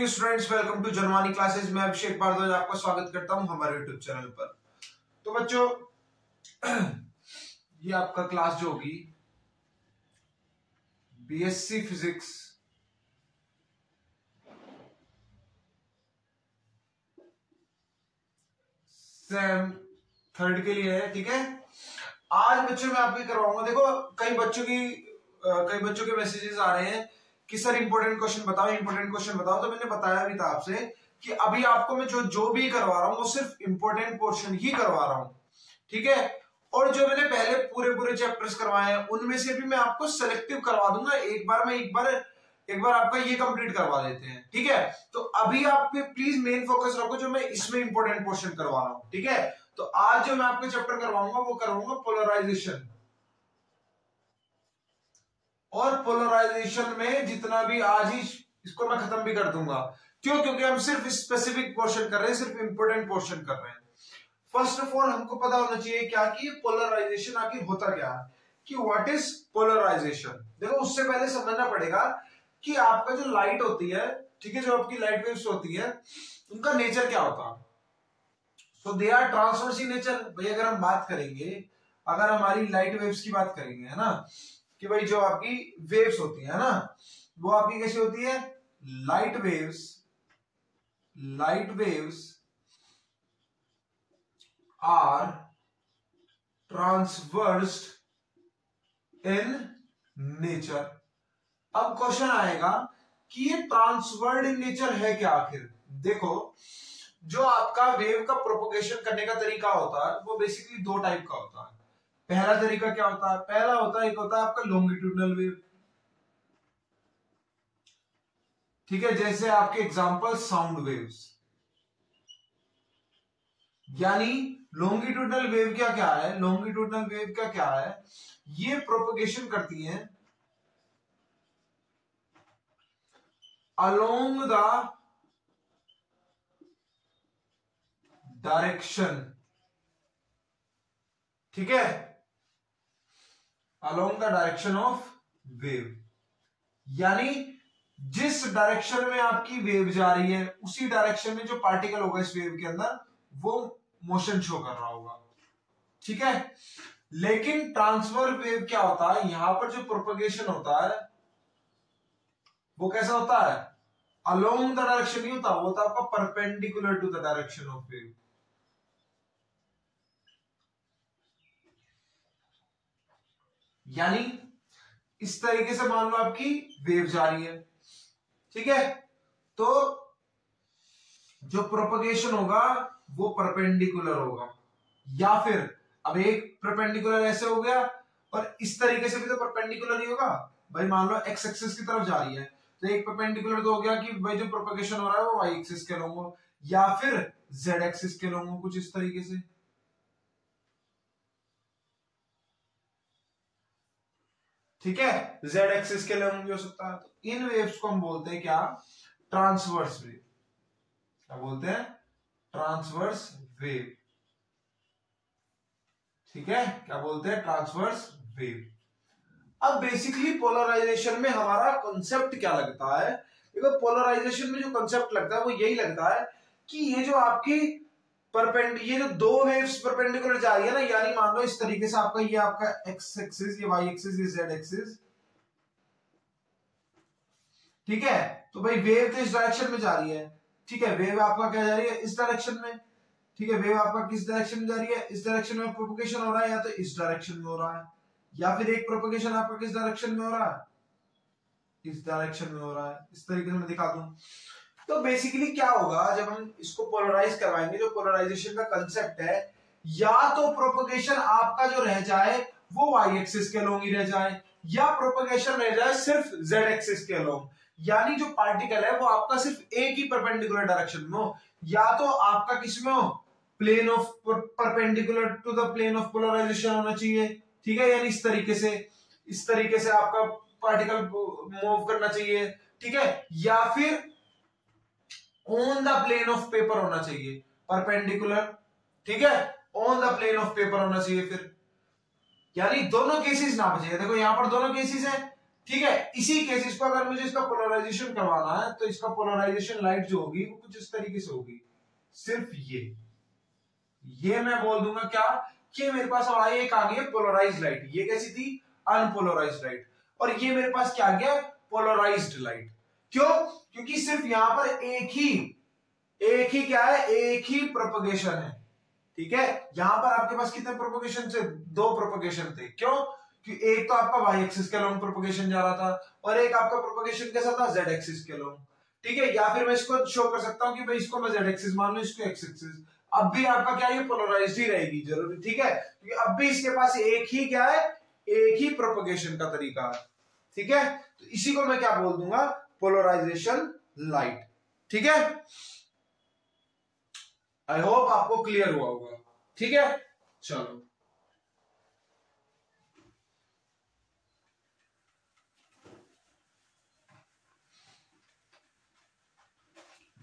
Dear students, welcome to Janvani classes. मैं अभिषेक भारद्वाज आपका स्वागत करता हूं हमारे यूट्यूब चैनल पर। तो बच्चों, ये आपका क्लास जो होगी बीएससी फिजिक्स सेम थर्ड के लिए है, ठीक है। आज बच्चों मैं आपको करवाऊंगा। देखो, कई बच्चों के मैसेजेस आ रहे हैं कि सर इंपॉर्टेंट क्वेश्चन बताओ। तो मैंने बताया भी था आपसे कि अभी आपको मैं जो भी करवा रहा हूं वो सिर्फ इंपॉर्टेंट पोर्शन ही करवा रहा हूं, ठीक है। और जो मैंने पहले पूरे चैप्टर्स करवाए हैं उनमें से भी मैं आपको सेलेक्टिव करवा दूंगा। एक बार आपका ये कंप्लीट करवा देते हैं, ठीक है। तो अभी आप प्लीज मेन फोकस रखो जो मैं इसमें इंपॉर्टेंट पोर्शन करवा रहा हूं, ठीक है। तो आज जो मैं आपको चैप्टर करवाऊंगा वो करवाऊंगा पोलराइजेशन। और पोलराइजेशन में जितना भी आज ही इसको मैं खत्म भी कर दूंगा। क्यों? क्योंकि हम सिर्फ स्पेसिफिक पोर्शन कर रहे हैं, सिर्फ इंपोर्टेंट पोर्शन कर रहे हैं। फर्स्ट ऑफ ऑल हमको पता होना चाहिए क्या कि पोलराइजेशन आखिर होता क्या है, कि व्हाट इज पोलराइजेशन। देखो, उससे पहले समझना पड़ेगा कि आपका जो लाइट होती है, ठीक है, जो आपकी लाइट वेव्स होती है उनका नेचर क्या होता है। So they are transverse in nature. भाई अगर हम बात करेंगे, अगर हमारी लाइट वेव्स की बात करेंगे, है ना, कि भाई जो आपकी वेव्स होती है ना, वो आपकी कैसी होती है? Light waves are transversed in nature. अब क्वेश्चन आएगा कि ये ट्रांसवर्ड इन नेचर है क्या आखिर। देखो, जो आपका वेव का प्रोपोगेशन करने का तरीका होता है वो बेसिकली दो टाइप का होता है। पहला तरीका क्या होता है? एक होता है आपका लॉन्गिट्यूडनल वेव, ठीक है, जैसे आपके एग्जांपल साउंड वेव्स। यानी लॉन्गिट्यूडनल वेव क्या है? लॉन्गिट्यूडनल वेव क्या है? ये प्रोपोगेशन करती हैं अलोंग द डायरेक्शन, ठीक है, along the direction of wave. यानी जिस डायरेक्शन में आपकी वेव जा रही है उसी डायरेक्शन में जो पार्टिकल होगा इस वेव के अंदर वो मोशन शो कर रहा होगा, ठीक है। लेकिन ट्रांसफर वेव क्या होता है? यहां पर जो प्रोपगेशन होता है वो कैसा होता है? अलोंग द डायरेक्शन नहीं होता, वो होता है आपका perpendicular to the direction of wave. यानी इस तरीके से मान लो आपकी वेव जा रही है, ठीक है, तो जो प्रोपगेशन होगा वो परपेंडिकुलर होगा। या फिर अब एक परपेंडिकुलर ऐसे हो गया और इस तरीके से भी तो परपेंडिकुलर ही होगा। भाई मान लो एक्स एक्सिस की तरफ जा रही है तो एक परपेंडिकुलर तो हो गया कि भाई जो प्रोपगेशन हो रहा है वो वाई एक्सिस के लॉन्ग हो या फिर जेड एक्सिस के लॉन्ग हो, कुछ इस तरीके से, ठीक है, जेड एक्सिस के लॉन्ग भी हो सकता है। तो इन वेव्स को हम बोलते हैं क्या? Transverse wave. क्या बोलते हैं? ट्रांसवर्स वेव, ठीक है। क्या बोलते हैं? Transverse wave. अब बेसिकली पोलराइजेशन में हमारा कॉन्सेप्ट क्या लगता है? देखो, पोलराइजेशन में जो कॉन्सेप्ट लगता है वो यही लगता है कि ये जो आपकी ये जो दो वेव्स परपेंडिकुलर जा रही है ना, यानी मान लो इस तरीके से आपका ये आपका एक्स एक्सिस, ये वाई एक्सिस, ये जेड एक्सिस, ठीक है। तो भाई वेव तो इस डायरेक्शन में जा रही है, ठीक है, वेव आपका क्या जा रही है? इस डायरेक्शन में, ठीक है। वेव आपका किस डायरेक्शन में जा रही है? इस डायरेक्शन में प्रोपगेशन हो रहा है, या तो इस डायरेक्शन में हो रहा है, या फिर एक प्रोपगेशन आपका किस डायरेक्शन में हो रहा है? इस डायरेक्शन में हो रहा है। इस तरीके से मैं दिखा दूं तो बेसिकली क्या होगा जब हम इसको पोलराइज करवाएंगे, जो पोलराइजेशन का कंसेप्ट है, या तो प्रोपगेशन आपका जो रह जाए वो वाई एक्सिस के लॉन्ग ही रह जाए, या प्रोपगेशन रह जाए सिर्फ जेड एक्सिस के लॉन्ग। यानी जो पार्टिकल है वो आपका सिर्फ एक ही परपेंडिकुलर डायरेक्शन में हो, या तो आपका किसमें हो? Plane of perpendicular to the plane of polarization होना चाहिए, ठीक है। यानी इस तरीके से आपका पार्टिकल मूव करना चाहिए, ठीक है, या फिर on the plane of paper होना चाहिए, परपेंडिकुलर, ठीक है, on the plane of paper होना चाहिए। फिर यानी दोनों केसेस ना बचे। देखो यहां पर दोनों केसेस है, ठीक है। इसी केस को अगर मुझे इसका पोलराइजेशन करवाना है तो इसका पोलराइजेशन लाइट जो होगी वो कुछ इस तरीके से होगी, सिर्फ ये मैं बोल दूंगा क्या कि मेरे पास आई एक आ गई है पोलराइज्ड लाइट, ये कैसी थी, अनपोलराइज्ड लाइट, और ये मेरे पास क्या आ गया, पोलराइज्ड लाइट। क्यों, क्योंकि सिर्फ यहां पर एक ही क्या है, एक ही प्रोपगेशन है। ठीक है, यहां पर आपके पास कितने प्रोपगेशन थे, 2 प्रोपगेशन थे। क्यों, कि एक तो आपका वाई एक्सिस के लॉन्ग प्रोपगेशन जा रहा था और एक आपका प्रोपगेशन कैसा था, जेड एक्सिस के लॉन्ग। ठीक है, या फिर मैं इसको शो कर सकता हूं कि भाई इसको मैं जेड एक्सिस मान लूं, इसको एक्स एक्सिस, अब भी आपका क्या ये पोलराइज्ड ही रहेगी जरूरी। ठीक है, क्योंकि अब भी इसके पास एक ही क्या है, एक ही प्रोपगेशन का तरीका है। ठीक है, तो इसी को मैं क्या बोल दूंगा, पोलराइजेशन लाइट। ठीक है, आई होप आपको क्लियर हुआ होगा। ठीक है, चलो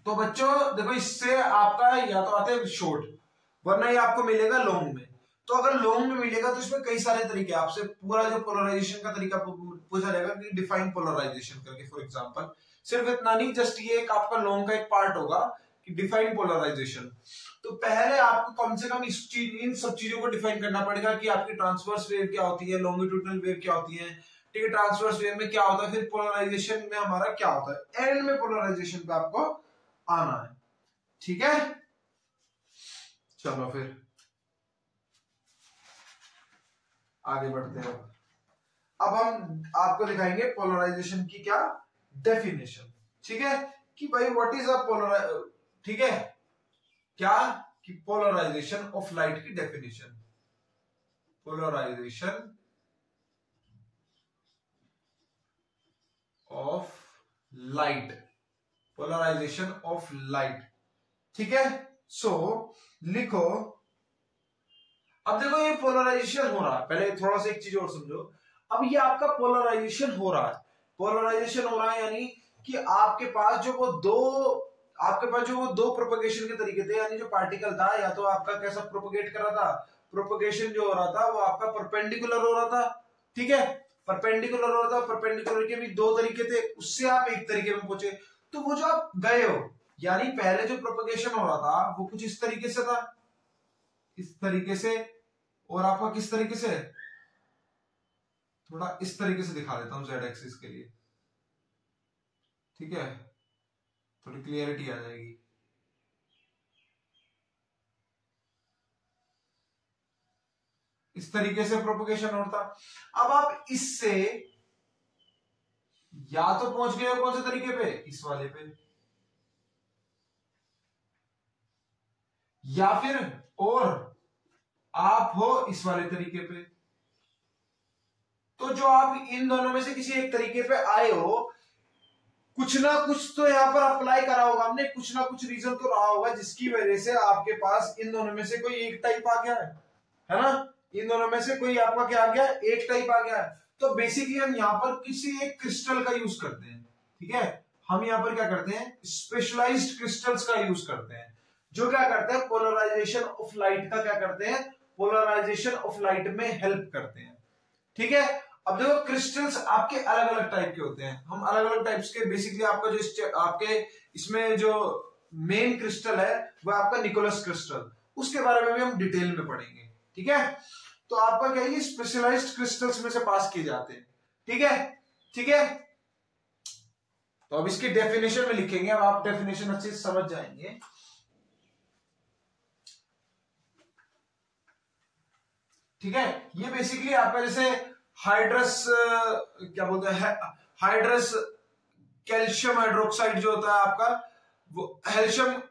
तो बच्चों देखो, इससे आपका या तो आते हैं शॉर्ट, वरना ये आपको मिलेगा लॉन्ग में। तो अगर लॉन्ग में मिलेगा तो इसमें कई सारे तरीके, आपसे पूरा जो पोलराइजेशन का तरीका पूछा जाएगा कि डिफाइन पोलराइजेशन करके। फॉर एग्जांपल सिर्फ इतना नहीं, जस्ट ये एक आपका लॉन्ग का एक पार्ट होगा कि डिफाइन पोलराइजेशन। तो पहले आपको कम से कम इन सब चीजों को डिफाइन करना पड़ेगा कि आपकी ट्रांसवर्स वेव क्या होती है, लॉन्गिट्यूडनल वेव क्या होती है। ठीक है, ट्रांसवर्स वेव में क्या होता है, फिर पोलराइजेशन में हमारा क्या होता है, एंड में पोलराइजेशन पे आपको आना है। ठीक है, चलो फिर आगे बढ़ते हैं। अब हम आपको दिखाएंगे पोलराइजेशन की क्या डेफिनेशन। ठीक है, कि भाई व्हाट इज अ पोलराइज, ठीक है, क्या कि पोलराइजेशन ऑफ लाइट की definition, polarization of light, polarization of light. ठीक है, सो लिखो, अब देखो ये पोलराइजेशन हो रहा है, पहले थोड़ा सा एक चीज और समझो। अब ये आपका पोलराइजेशन हो रहा है, पोलराइजेशन हो रहा है यानी कि आपके पास जो वो दो प्रोपगेशन के तरीके थे, यानी जो पार्टिकल था या तो आपका कैसा प्रोपगेट कर रहा था, प्रोपगेशन जो हो रहा था वो आपका परपेंडिकुलर हो रहा था। ठीक है, परपेंडिकुलर हो रहा था, परपेंडिकुलर के भी 2 तरीके थे, उससे आप एक तरीके में पहुंचे। तो वो जो आप गए हो, यानी पहले जो प्रोपगेशन हो रहा था वो कुछ इस तरीके से था, इस तरीके से, और आपका किस तरीके से, थोड़ा इस तरीके से दिखा देता हूं जेड एक्सिस के लिए। ठीक है, थोड़ी क्लियरिटी आ जाएगी। इस तरीके से प्रोपगेशन होता। अब आप इससे या तो पहुंच गए हो कौन से तरीके पे, इस वाले पे, या फिर और आप हो इस वाले तरीके पे। तो जो आप इन दोनों में से किसी एक तरीके पे आए हो, कुछ ना कुछ तो यहां पर अप्लाई करा होगा हमने, कुछ ना कुछ रीजन तो रहा होगा जिसकी वजह से आपके पास इन दोनों में से कोई एक टाइप आ गया है ना, इन दोनों में से कोई आपका क्या आ गया, एक टाइप आ गया है। तो बेसिकली हम यहाँ पर किसी एक क्रिस्टल का यूज करते हैं। ठीक है, हम यहाँ पर क्या करते हैं, स्पेशलाइज्ड क्रिस्टल्स का यूज करते हैं, जो क्या करते हैं, पोलराइजेशन ऑफ लाइट का क्या करते हैं, पोलराइजेशन ऑफ लाइट में हेल्प करते हैं। ठीक है, अब देखो क्रिस्टल्स आपके अलग अलग टाइप के होते हैं, हम अलग अलग टाइप्स के, बेसिकली आपका जो आपके इसमें जो मेन क्रिस्टल है वो आपका निकोलस क्रिस्टल, उसके बारे में भी हम डिटेल में पढ़ेंगे। ठीक है, तो आपका क्या, ये स्पेशलाइज्ड क्रिस्टल्स में से पास किए जाते हैं। ठीक है, ठीक है, तो अब इसकी डेफिनेशन में लिखेंगे, अब आप डेफिनेशन अच्छे से समझ जाएंगे। ठीक है, ये बेसिकली आपका जैसे हाइड्रस क्या बोलते हैं, हाइड्रस कैल्शियम हाइड्रोक्साइड जो होता है आपका, वो कैल्शियम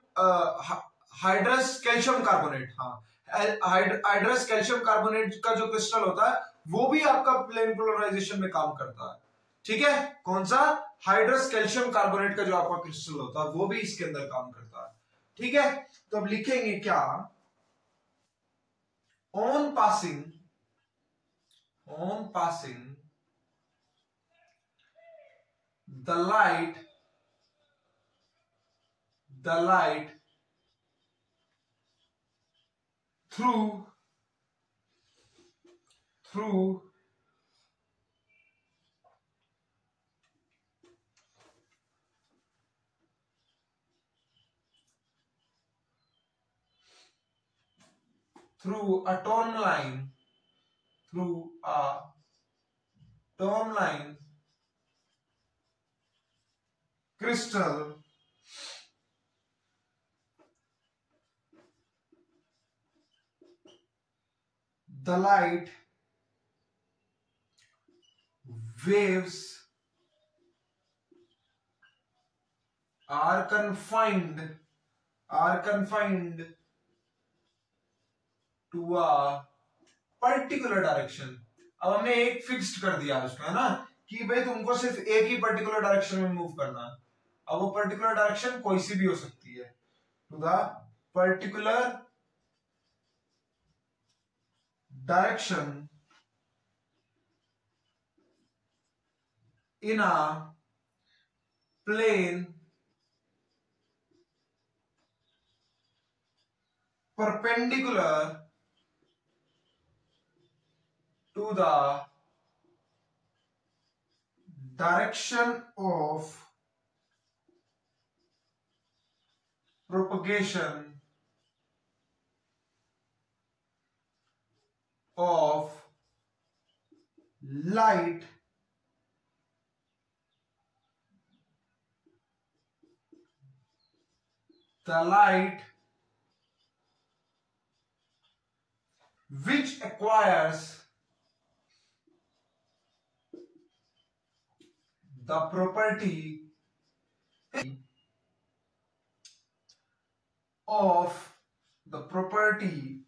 हाइड्रस कैल्शियम कार्बोनेट, हाँ हाइड्रस कैल्शियम कार्बोनेट का जो क्रिस्टल होता है वो भी आपका प्लेन पोलराइजेशन में काम करता है। ठीक है, कौन सा, हाइड्रस कैल्शियम कार्बोनेट का जो आपका क्रिस्टल होता है वो भी इसके अंदर काम करता है। ठीक है, तो अब लिखेंगे क्या, on passing the light through through a tourmaline crystal, the light waves are confined to a particular direction. अब हमने एक फिक्स्ड कर दिया उसको, है ना, कि भाई तुमको सिर्फ एक ही पर्टिकुलर डायरेक्शन में मूव करना। अब वो पर्टिकुलर डायरेक्शन कोई सी भी हो सकती है। To the particular direction in a plane perpendicular to the direction of propagation of light the light which acquires the property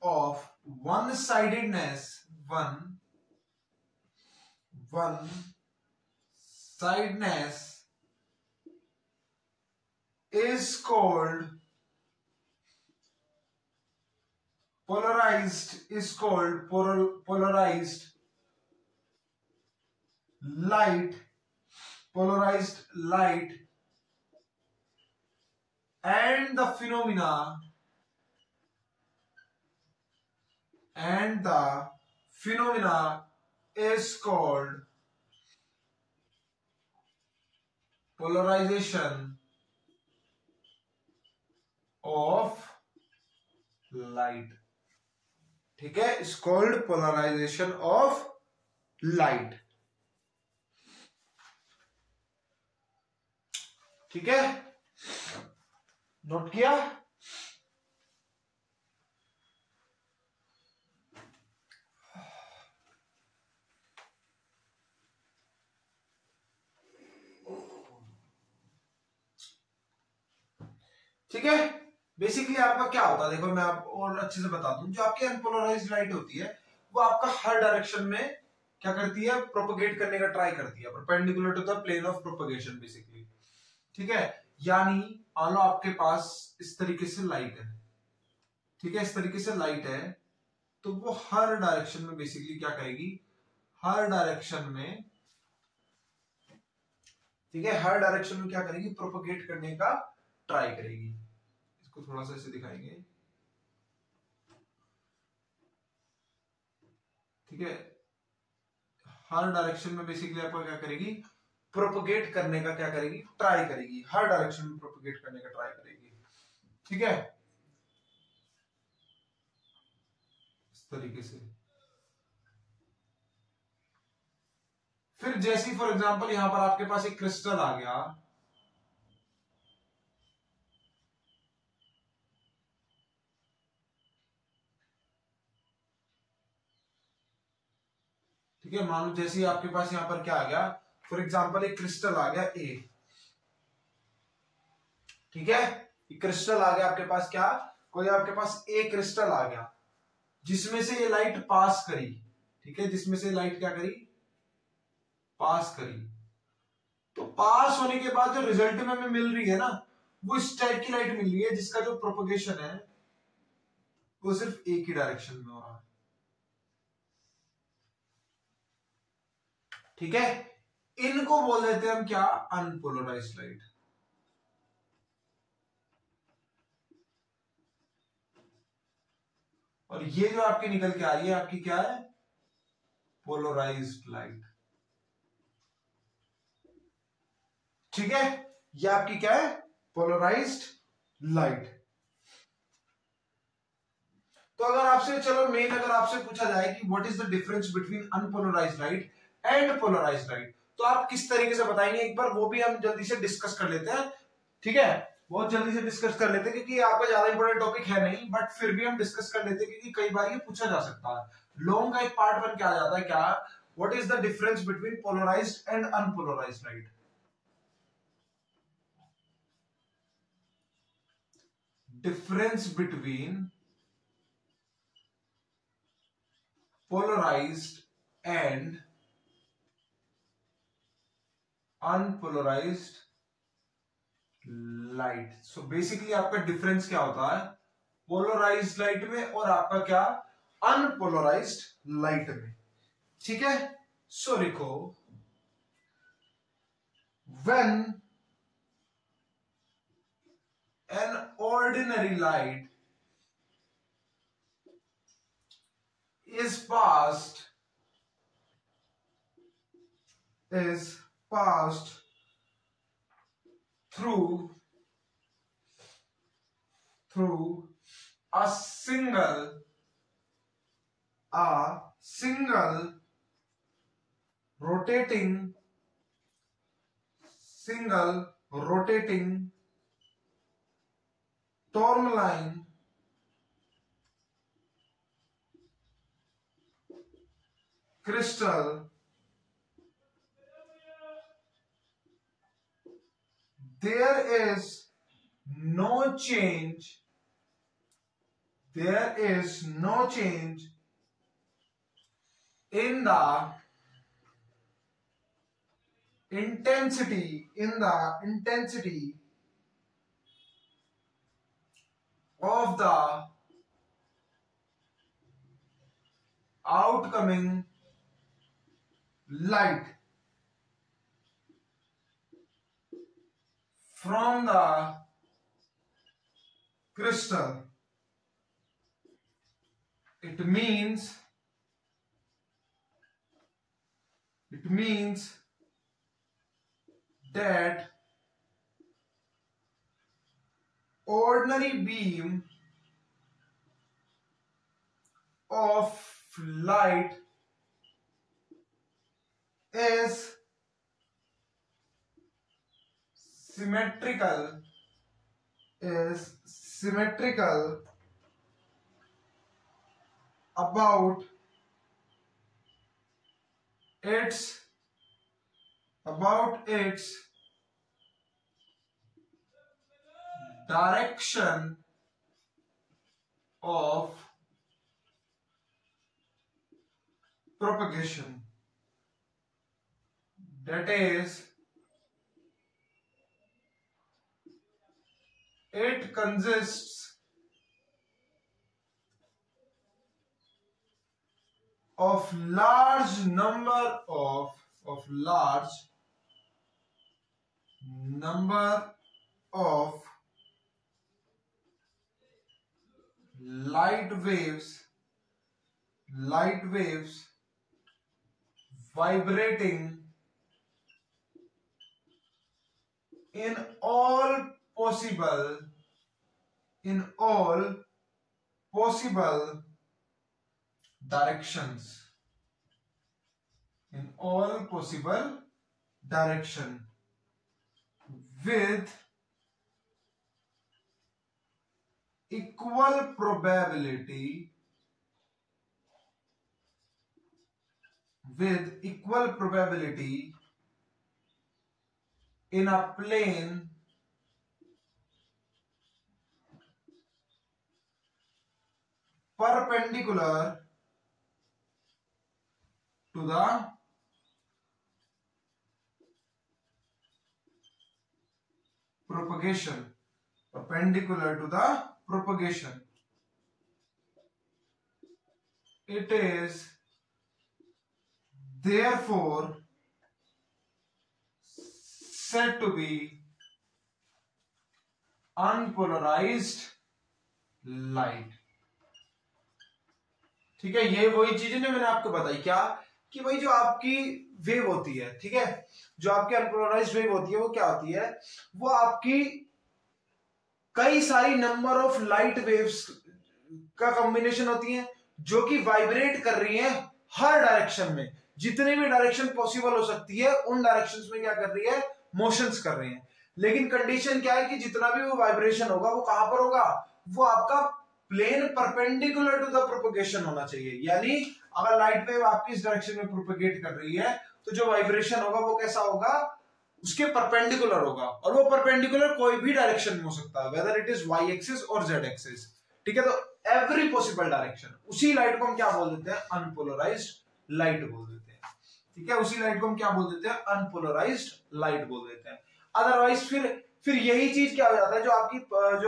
of one-sidedness is called polarized light, and the phenomena is called polarization of light। ठीक है, is called polarization of light. ठीक है, note किया? ठीक है, basically आपका क्या होता है, देखो मैं आपको और अच्छे से बता दूं। जो आपकी अनपोलराइज्ड लाइट होती है वो आपका हर डायरेक्शन में क्या करती है, प्रोपोगेट करने का ट्राई करती है, perpendicular to the plane of propagation basically. ठीक है, यानी मान लो आपके पास इस तरीके से लाइट है, ठीक है, इस तरीके से लाइट है, तो वो हर डायरेक्शन में बेसिकली क्या करेगी, हर डायरेक्शन में, ठीक है, हर डायरेक्शन में क्या करेगी, प्रोपोगेट करने का ट्राई करेगी। इसको थोड़ा सा ऐसे दिखाएंगे। ठीक है, हर डायरेक्शन में बेसिकली आपको क्या करेगी, प्रोपोगेट करने का क्या करेगी, ट्राई करेगी, हर डायरेक्शन में प्रोपोगेट करने का ट्राई करेगी। ठीक है, इस तरीके से। फिर जैसी फॉर एग्जांपल यहां पर आपके पास एक क्रिस्टल आ गया, ठीक है, मान लो जैसे आपके पास यहां पर क्या आ गया, फॉर एग्जांपल एक क्रिस्टल आ गया ए, ठीक है, क्रिस्टल आ गया आपके पास, क्या कोई आपके पास ए क्रिस्टल आ गया जिसमें से ये लाइट पास करी, ठीक है, जिसमें से लाइट क्या करी, पास करी। तो पास होने के बाद जो रिजल्ट में हमें मिल रही है ना, वो इस टाइप की लाइट मिल रही है जिसका जो प्रोपोगेशन है वो सिर्फ एक ही डायरेक्शन में हो रहा है। ठीक है, इनको बोल देते हैं हम क्या, अनपोलराइज्ड लाइट। और ये जो आपकी निकल के आ रही है आपकी क्या है, पोलराइज्ड लाइट। ठीक है, ये आपकी क्या है, पोलराइज्ड लाइट। तो अगर आपसे चलो मेन अगर आपसे पूछा जाए कि what is the difference between unpolarized light and polarized light, तो आप किस तरीके से बताएंगे एक बार वो भी हम जल्दी से डिस्कस कर लेते हैं। ठीक है, बहुत जल्दी से डिस्कस कर लेते हैं क्योंकि आपका ज्यादा इंपॉर्टेंट टॉपिक है नहीं, बट फिर भी हम डिस्कस कर लेते हैं क्योंकि कई बार ये पूछा जा सकता है। लॉन्ग का एक पार्ट बन के आ जाता है क्या, what is the difference between polarized and unpolarized light. Difference between polarized and unpolarized light. So basically आपका डिफरेंस क्या होता है पोलराइज्ड लाइट में और आपका क्या अनपोलराइज्ड लाइट में। ठीक है, सो लिखो when an ordinary light is passed through a single rotating tourmaline crystal, there is no change in the intensity of the outcoming light from the crystal. It means that ordinary beam of light is symmetrical about its direction of propagation. That is, it consists of large number of light waves vibrating in all possible directions, with equal probability in a plane perpendicular to the propagation. It is therefore said to be unpolarized light. ठीक है, ये वही चीजें जो मैंने आपको बताई क्या कि भाई जो आपकी वेव होती है, ठीक है, जो आपकी अनपोलराइज्ड वेव होती है वो क्या होती है, वो आपकी कई सारी नंबर ऑफ लाइट वेव्स का कॉम्बिनेशन होती है जो कि वाइब्रेट कर रही है हर डायरेक्शन में, जितने भी डायरेक्शन पॉसिबल हो सकती है उन डायरेक्शंस में क्या कर रही है, मोशंस कर रही है। लेकिन कंडीशन क्या है कि जितना भी वो वाइब्रेशन होगा वो कहां पर होगा, वो आपका plane perpendicular to the propagation होना चाहिए। यानी अगर लाइट वेव आपकी इस डायरेक्शन में प्रोपगेट कर रही है तो जो वाइब्रेशन होगा वो कैसा होगा, उसके परपेंडिकुलर होगा, और वो परपेंडिकुलर कोई भी डायरेक्शन में हो सकता है, whether it is Y axis और जेड एक्सिस। ठीक है, तो एवरी पॉसिबल डायरेक्शन, उसी लाइट को हम क्या बोल देते हैं, अनपोलराइज्ड लाइट बोल देते हैं। ठीक है, उसी लाइट को हम क्या बोल देते हैं, अनपोलराइज्ड लाइट बोल देते हैं। अदरवाइज फिर यही चीज क्या हो जाता है, जो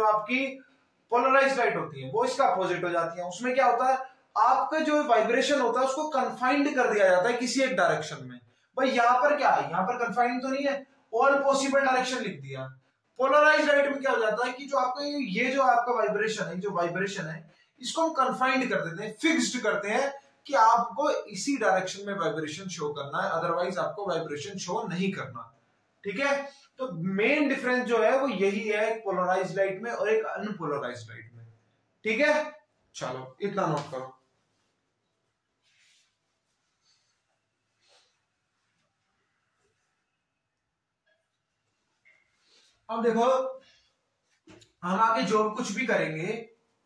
आपकी पोलराइज्ड लाइट होती है वो इसका अपोजिट हो जाती है। उसमें क्या होता है, आपका जो वाइब्रेशन होता है उसको कन्फाइंड कर दिया जाता है किसी एक डायरेक्शन में। भाई यहाँ पर क्या है, यहाँ पर कन्फाइंड तो नहीं है, ऑल पॉसिबल डायरेक्शन लिख दिया। पोलराइज्ड लाइट में क्या हो जाता है कि जो आपका ये जो आपका वाइब्रेशन है इसको हम कन्फाइंड कर देते हैं, फिक्स्ड करते हैं कि आपको इसी डायरेक्शन में वाइब्रेशन शो करना है, अदरवाइज आपको वाइब्रेशन शो नहीं करना। ठीक है, तो मेन डिफरेंस जो है वो यही है एक पोलराइज्ड लाइट में और एक अनपोलराइज्ड लाइट में। ठीक है, चलो इतना नोट करो। अब देखो, हम आगे जो कुछ भी करेंगे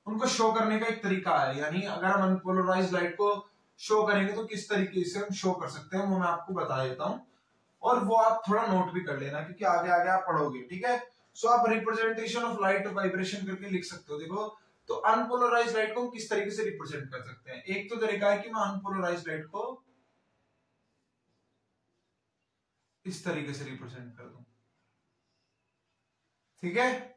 उनको शो करने का एक तरीका है। यानी अगर हम अनपोलराइज्ड लाइट को शो करेंगे तो किस तरीके से हम शो कर सकते हैं वो मैं आपको बता देता हूं, और वो आप थोड़ा नोट भी कर लेना क्योंकि आगे आगे आप पढ़ोगे। ठीक है, सो आप रिप्रेजेंटेशन ऑफ लाइट वाइब्रेशन करके लिख सकते हो। देखो, तो अनपोलराइज्ड लाइट को हम किस तरीके से रिप्रेजेंट कर सकते हैं। एक तो तरीका है कि मैं अनपोलराइज्ड लाइट को इस तरीके से रिप्रेजेंट कर दूं। ठीक है,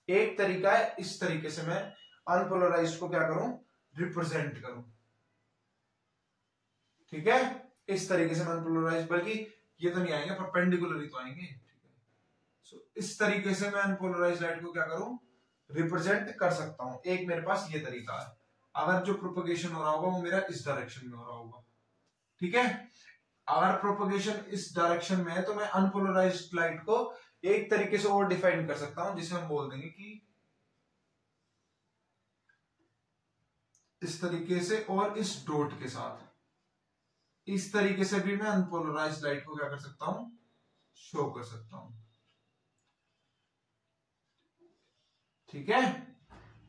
एक तरीका है इस तरीके से मैं अनपोलराइज्ड को क्या करूं, रिप्रेजेंट करूं। ठीक है, इस तरीके से मैं अनपोलराइज्ड, बल्कि ये तो नहीं आएंगे, परपेंडिकुलर ही तो आएंगे। ठीक है, सो इस तरीके से मैं अनपोलराइज्ड लाइट को क्या करूं, रिप्रेजेंट कर सकता हूं। एक मेरे पास ये तरीका है, अगर जो प्रोपगेशन हो रहा होगा वो मेरा इस डायरेक्शन में हो रहा होगा। ठीक है, अगर प्रोपगेशन इस डायरेक्शन में है तो मैं अनपोलराइज्ड लाइट को एक तरीके से और डिफाइन कर सकता हूं, जिसे हम बोल देंगे कि इस तरीके से और इस डॉट के साथ, इस तरीके से भी मैं अनपोलराइज्ड लाइट को क्या कर सकता हूं, शो कर सकता हूं। ठीक है,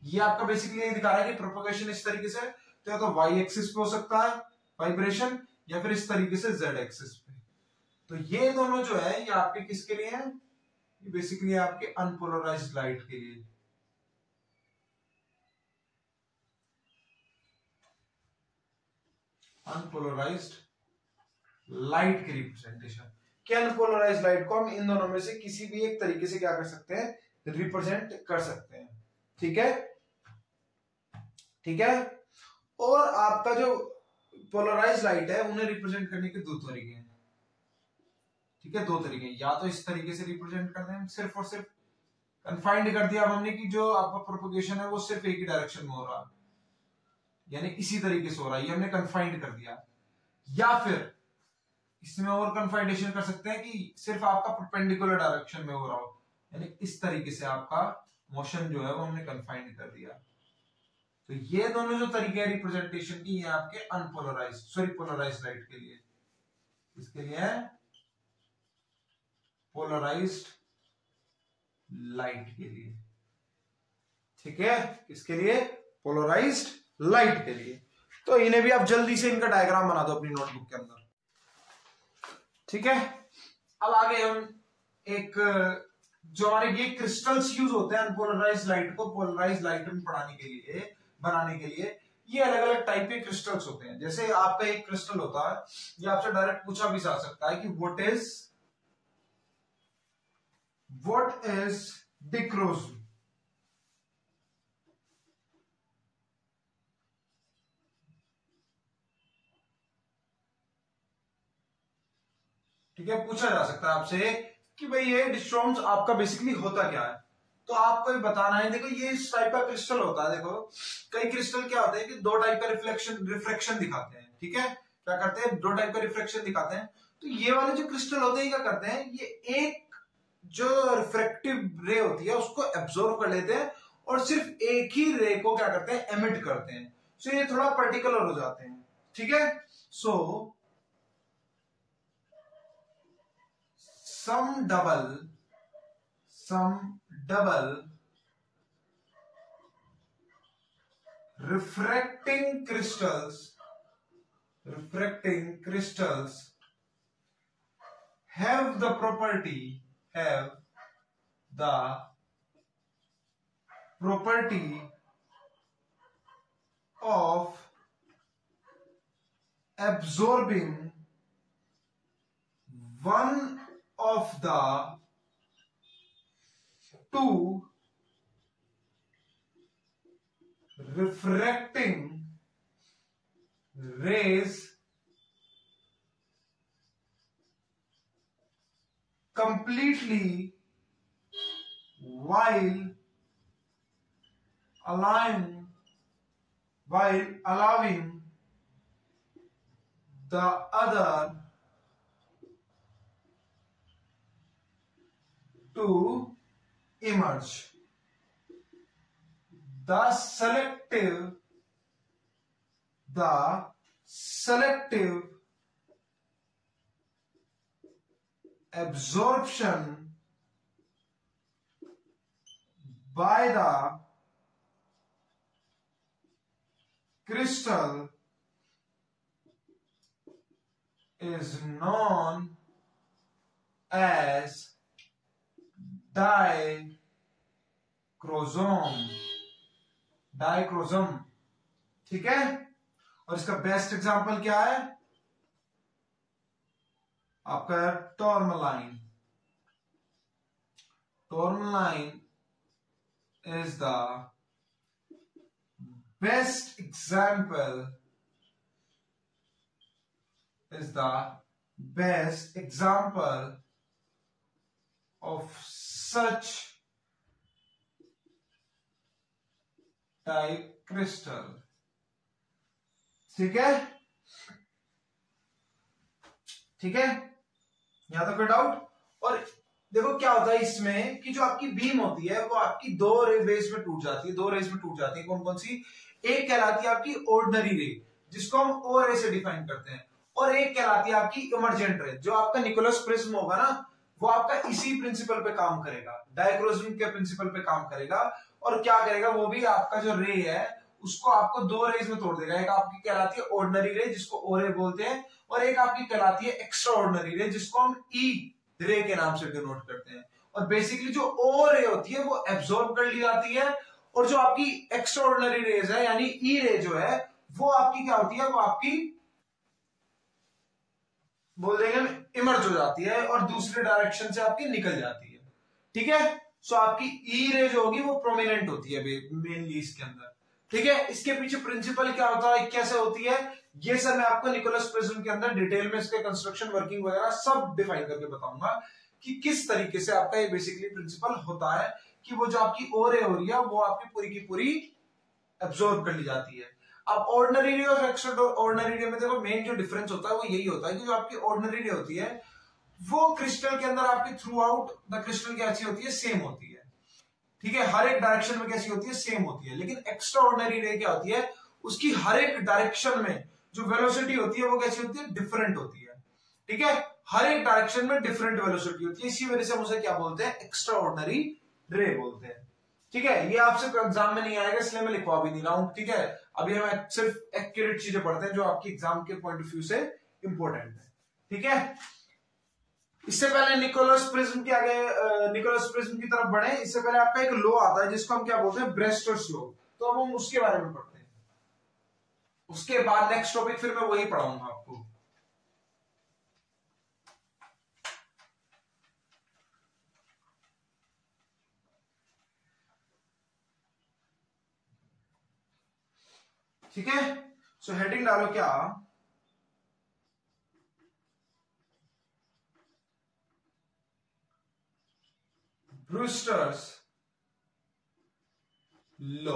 ये आपका बेसिकली ये दिखा रहा है कि प्रोपगेशन इस तरीके से तो या तो वाई एक्सिस पे हो सकता है वाइब्रेशन, या फिर इस तरीके से जेड एक्सिस पे। तो ये दोनों जो है ये आपके किसके लिए है, ये बेसिकली आपके अनपोलराइज्ड लाइट के लिए। अनपोलराइज्ड लाइट की रिप्रेजेंटेशन, क्या अनपोलराइज्ड लाइट को हम इन दोनों में से किसी भी एक तरीके से क्या कर सकते हैं, रिप्रेजेंट कर सकते हैं। ठीक है, ठीक है, और आपका जो पोलराइज्ड लाइट है उन्हें रिप्रेजेंट करने के दो तरीके हैं। ठीक है, दो तरीके, या तो इस तरीके से रिप्रेजेंट कर दें, सिर्फ और सिर्फ कन्फाइंड कर दिया हमने कि जो आपका प्रोपगेशन है वो सिर्फ एक ही डायरेक्शन में हो रहा है, यानी इसी तरीके से हो रहा है, ये हमने कन्फाइंड कर दिया। या फिर इसमें और कन्फाइंडेशन कर सकते हैं कि सिर्फ आपका परपेंडिकुलर डायरेक्शन में हो रहा हो, यानी इस तरीके से आपका मोशन जो है वो हमने कन्फाइंड कर दिया। तो ये दोनों जो तरीके हैं रिप्रेजेंटेशन की, ये आपके पोलराइज्ड लाइट के लिए, इसके लिए है पोलराइज्ड लाइट के लिए। ठीक है, इसके लिए पोलराइज्ड लाइट के लिए। तो इन्हें भी आप जल्दी से इनका डायग्राम बना दो अपनी नोटबुक के अंदर। ठीक है, अब आगे हम एक जो हमारे ये क्रिस्टल्स यूज होते हैं अनपोलराइज्ड लाइट को पोलराइज्ड लाइट में बनाने के लिए, ये अलग अलग टाइप के क्रिस्टल्स होते हैं। जैसे आपका एक क्रिस्टल होता है, ये आपसे डायरेक्ट पूछा भी जा सकता है कि व्हाट इज डिक्रोज। ठीक है, पूछा जा सकता है आपसे कि भाई ये डिस्ट्रॉम्स आपका बेसिकली होता क्या है, तो आपको बताना है। देखो, ये इस टाइप का क्रिस्टल होता है। देखो, कई क्रिस्टल क्या होते हैं कि दो टाइप का रिफ्लेक्शन दिखाते हैं। ठीक है, क्या करते हैं, दो टाइप का रिफ्लेक्शन दिखाते हैं। तो ये वाले जो क्रिस्टल होते हैं क्या करते हैं, ये एक जो रिफ्रैक्टिव रे होती है उसको एब्जॉर्ब कर लेते हैं और सिर्फ एक ही रे को क्या करते हैं, एमिट करते हैं। सो ये थोड़ा पर्टिकुलर हो जाते हैं, ठीक है। सो some double refracting crystals have the property of absorbing one of the two refracting rays completely while allowing the other to emerge. The selective absorption by the crystal is known as डाइक्रोजम, ठीक है। और इसका best example क्या है आपका, टॉर्मलाइन is the best example of such type crystal, ठीक है, ठीक है। यहां तक कोई डाउट? और देखो क्या होता है इसमें कि जो आपकी बीम होती है वो आपकी दो रेज में टूट जाती है, कौन कौन सी? एक कहलाती है आपकी ऑर्डिनरी रे, जिसको हम ओ रे से डिफाइन करते हैं, और एक कहलाती है आपकी इमर्जेंट रे। जो आपका निकोलस प्रिज्म होगा ना, वो आपका इसी प्रिंसिपल पे काम करेगा, डाइक्रोजम के प्रिंसिपल पे काम करेगा। और क्या करेगा, वो भी आपका जो रे है उसको आपको दो रेज में तोड़ देगा। एक आपकी कहलाती है ऑर्डिनरी रे, जिसको ओ रे बोलते हैं, और एक आपकी कहलाती है एक्स्ट्रा ऑर्डिनरी रे, जिसको हम ई रे के नाम से डिनोट करते हैं। और बेसिकली जो ओ रे होती है वो एब्जॉर्ब कर ली जाती है, और जो आपकी एक्स्ट्रा ऑर्डिनरी रेज है यानी ई रे जो है वो आपकी क्या होती है, वो आपकी बोल देंगे इमर्ज हो जाती है और दूसरे डायरेक्शन से आपकी निकल जाती है, ठीक है। सो आपकी ई रे जो होगी वो प्रोमिनेंट होती है मेनली इसके अंदर, ठीक है। इसके पीछे प्रिंसिपल क्या होता है, कैसे होती है, ये सब मैं आपको निकोलस प्रिज्म के अंदर डिटेल में इसके कंस्ट्रक्शन, वर्किंग वगैरह सब डिफाइन करके बताऊंगा कि किस तरीके से आपका ये बेसिकली प्रिंसिपल होता है कि वो जो आपकी ओ रे हो रही है वो आपकी पूरी की पूरी एब्जॉर्ब कर ली जाती है। अब ऑर्डिनरी रे और एक्स्ट्रा ऑर्डिनरी रे में देखो मेन जो डिफरेंस होता है वो यही होता है कि जो आपकी ऑर्डिनरी रे होती है वो क्रिस्टल के अंदर आपकी थ्रू आउट द क्रिस्टल कैसी होती है, सेम होती है, ठीक है। हर एक डायरेक्शन में कैसी होती है, सेम होती है। लेकिन एक्स्ट्रा ऑर्डिनरी रे क्या होती है, उसकी हर एक डायरेक्शन में जो वेलोसिटी होती है वो कैसी होती है, डिफरेंट होती है, ठीक है। हर एक डायरेक्शन में डिफरेंट वेलोसिटी होती है, इसी वजह से हम उसे क्या बोलते हैं, एक्स्ट्रा ऑर्डिनरी रे बोलते हैं, ठीक है। ये आपसे एग्जाम में नहीं आएगा इसलिए मैं लिखवा भी नहीं रहा हूं, ठीक है। अभी हम सिर्फ एक्यूरेट चीजें पढ़ते हैं जो आपकी एग्जाम के पॉइंट ऑफ व्यू से इंपॉर्टेंट है, ठीक है। इससे पहले निकोलस प्रिज्म के आगे निकोलस प्रिज्म की तरफ बढ़े, इससे पहले आपका एक लॉ आता है जिसको हम क्या बोलते हैं, ब्रेस्टर्स लॉ। तो अब हम उसके बारे में पढ़ते हैं, उसके बाद नेक्स्ट टॉपिक फिर मैं वही पढ़ाऊंगा आपको। ठीक है। सो हेडिंग डालो क्या, ब्रूस्टर्स लॉ।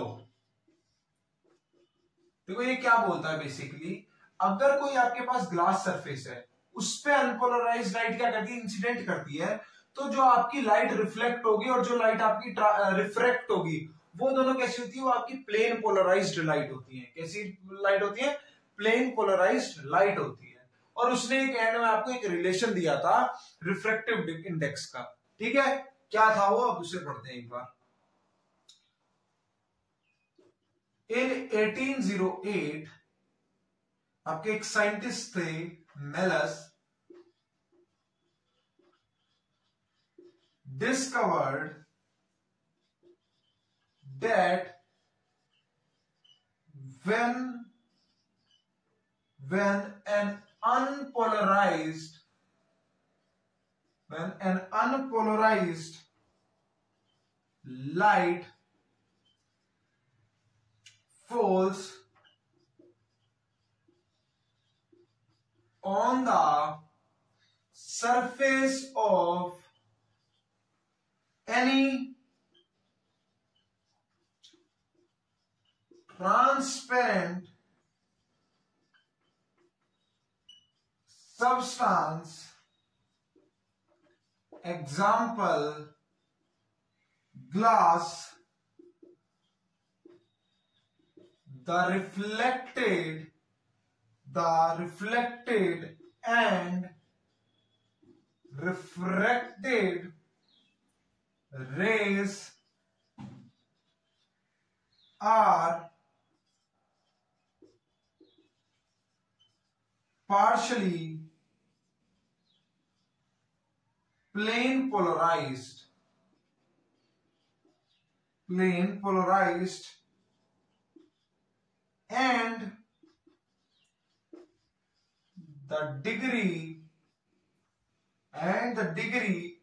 देखो ये क्या बोलता है बेसिकली, अगर कोई आपके पास ग्लास सरफेस है उस पे अनपोलराइज्ड लाइट क्या करती है, इंसिडेंट करती है, तो जो आपकी लाइट रिफ्लेक्ट होगी और जो लाइट आपकी रिफ्रैक्ट होगी वो दोनों कैसी होती है, वो आपकी प्लेन पोलराइज्ड लाइट होती है। कैसी लाइट होती है, प्लेन पोलराइज्ड लाइट होती है। और उसने एक एंड में आपको एक रिलेशन दिया था रिफ्रैक्टिव इंडेक्स का, ठीक है, क्या था वो, अब उसे पढ़ते हैं एक बार। इन 1808 आपके एक साइंटिस्ट थे Malus, discovered that when an unpolarized light falls on the surface of any transparent substance, example glass, the reflected and refracted rays are partially plane polarized and the degree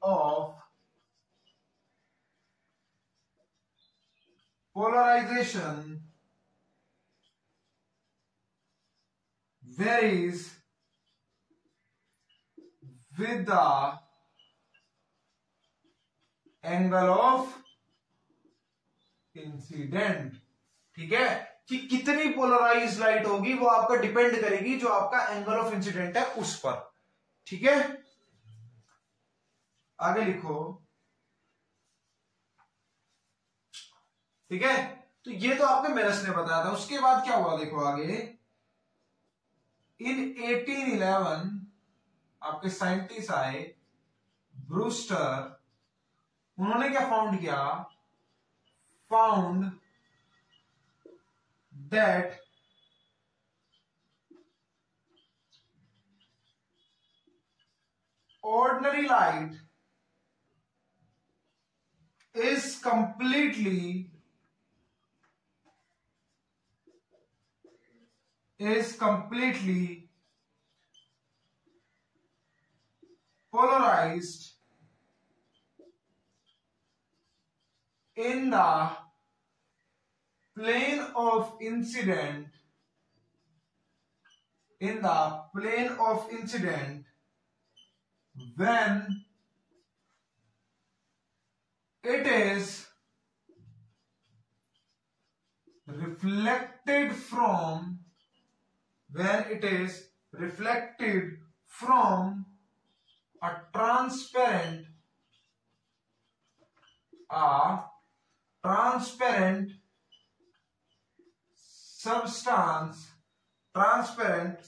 of polarization varies with the angle of incident। ठीक है, कि कितनी polarise light होगी वो आपका depend करेगी जो आपका एंगल ऑफ इंसिडेंट है उस पर। ठीक है, आगे लिखो। ठीक है, तो ये तो आपने मेरस ने बताया था। उसके बाद क्या हुआ देखो आगे। इन 1811 आपके साइंटिस्ट आए ब्रूस्टर, उन्होंने क्या फाउंड किया, found that ordinary light is completely polarized in the plane of incident when it is reflected from a transparent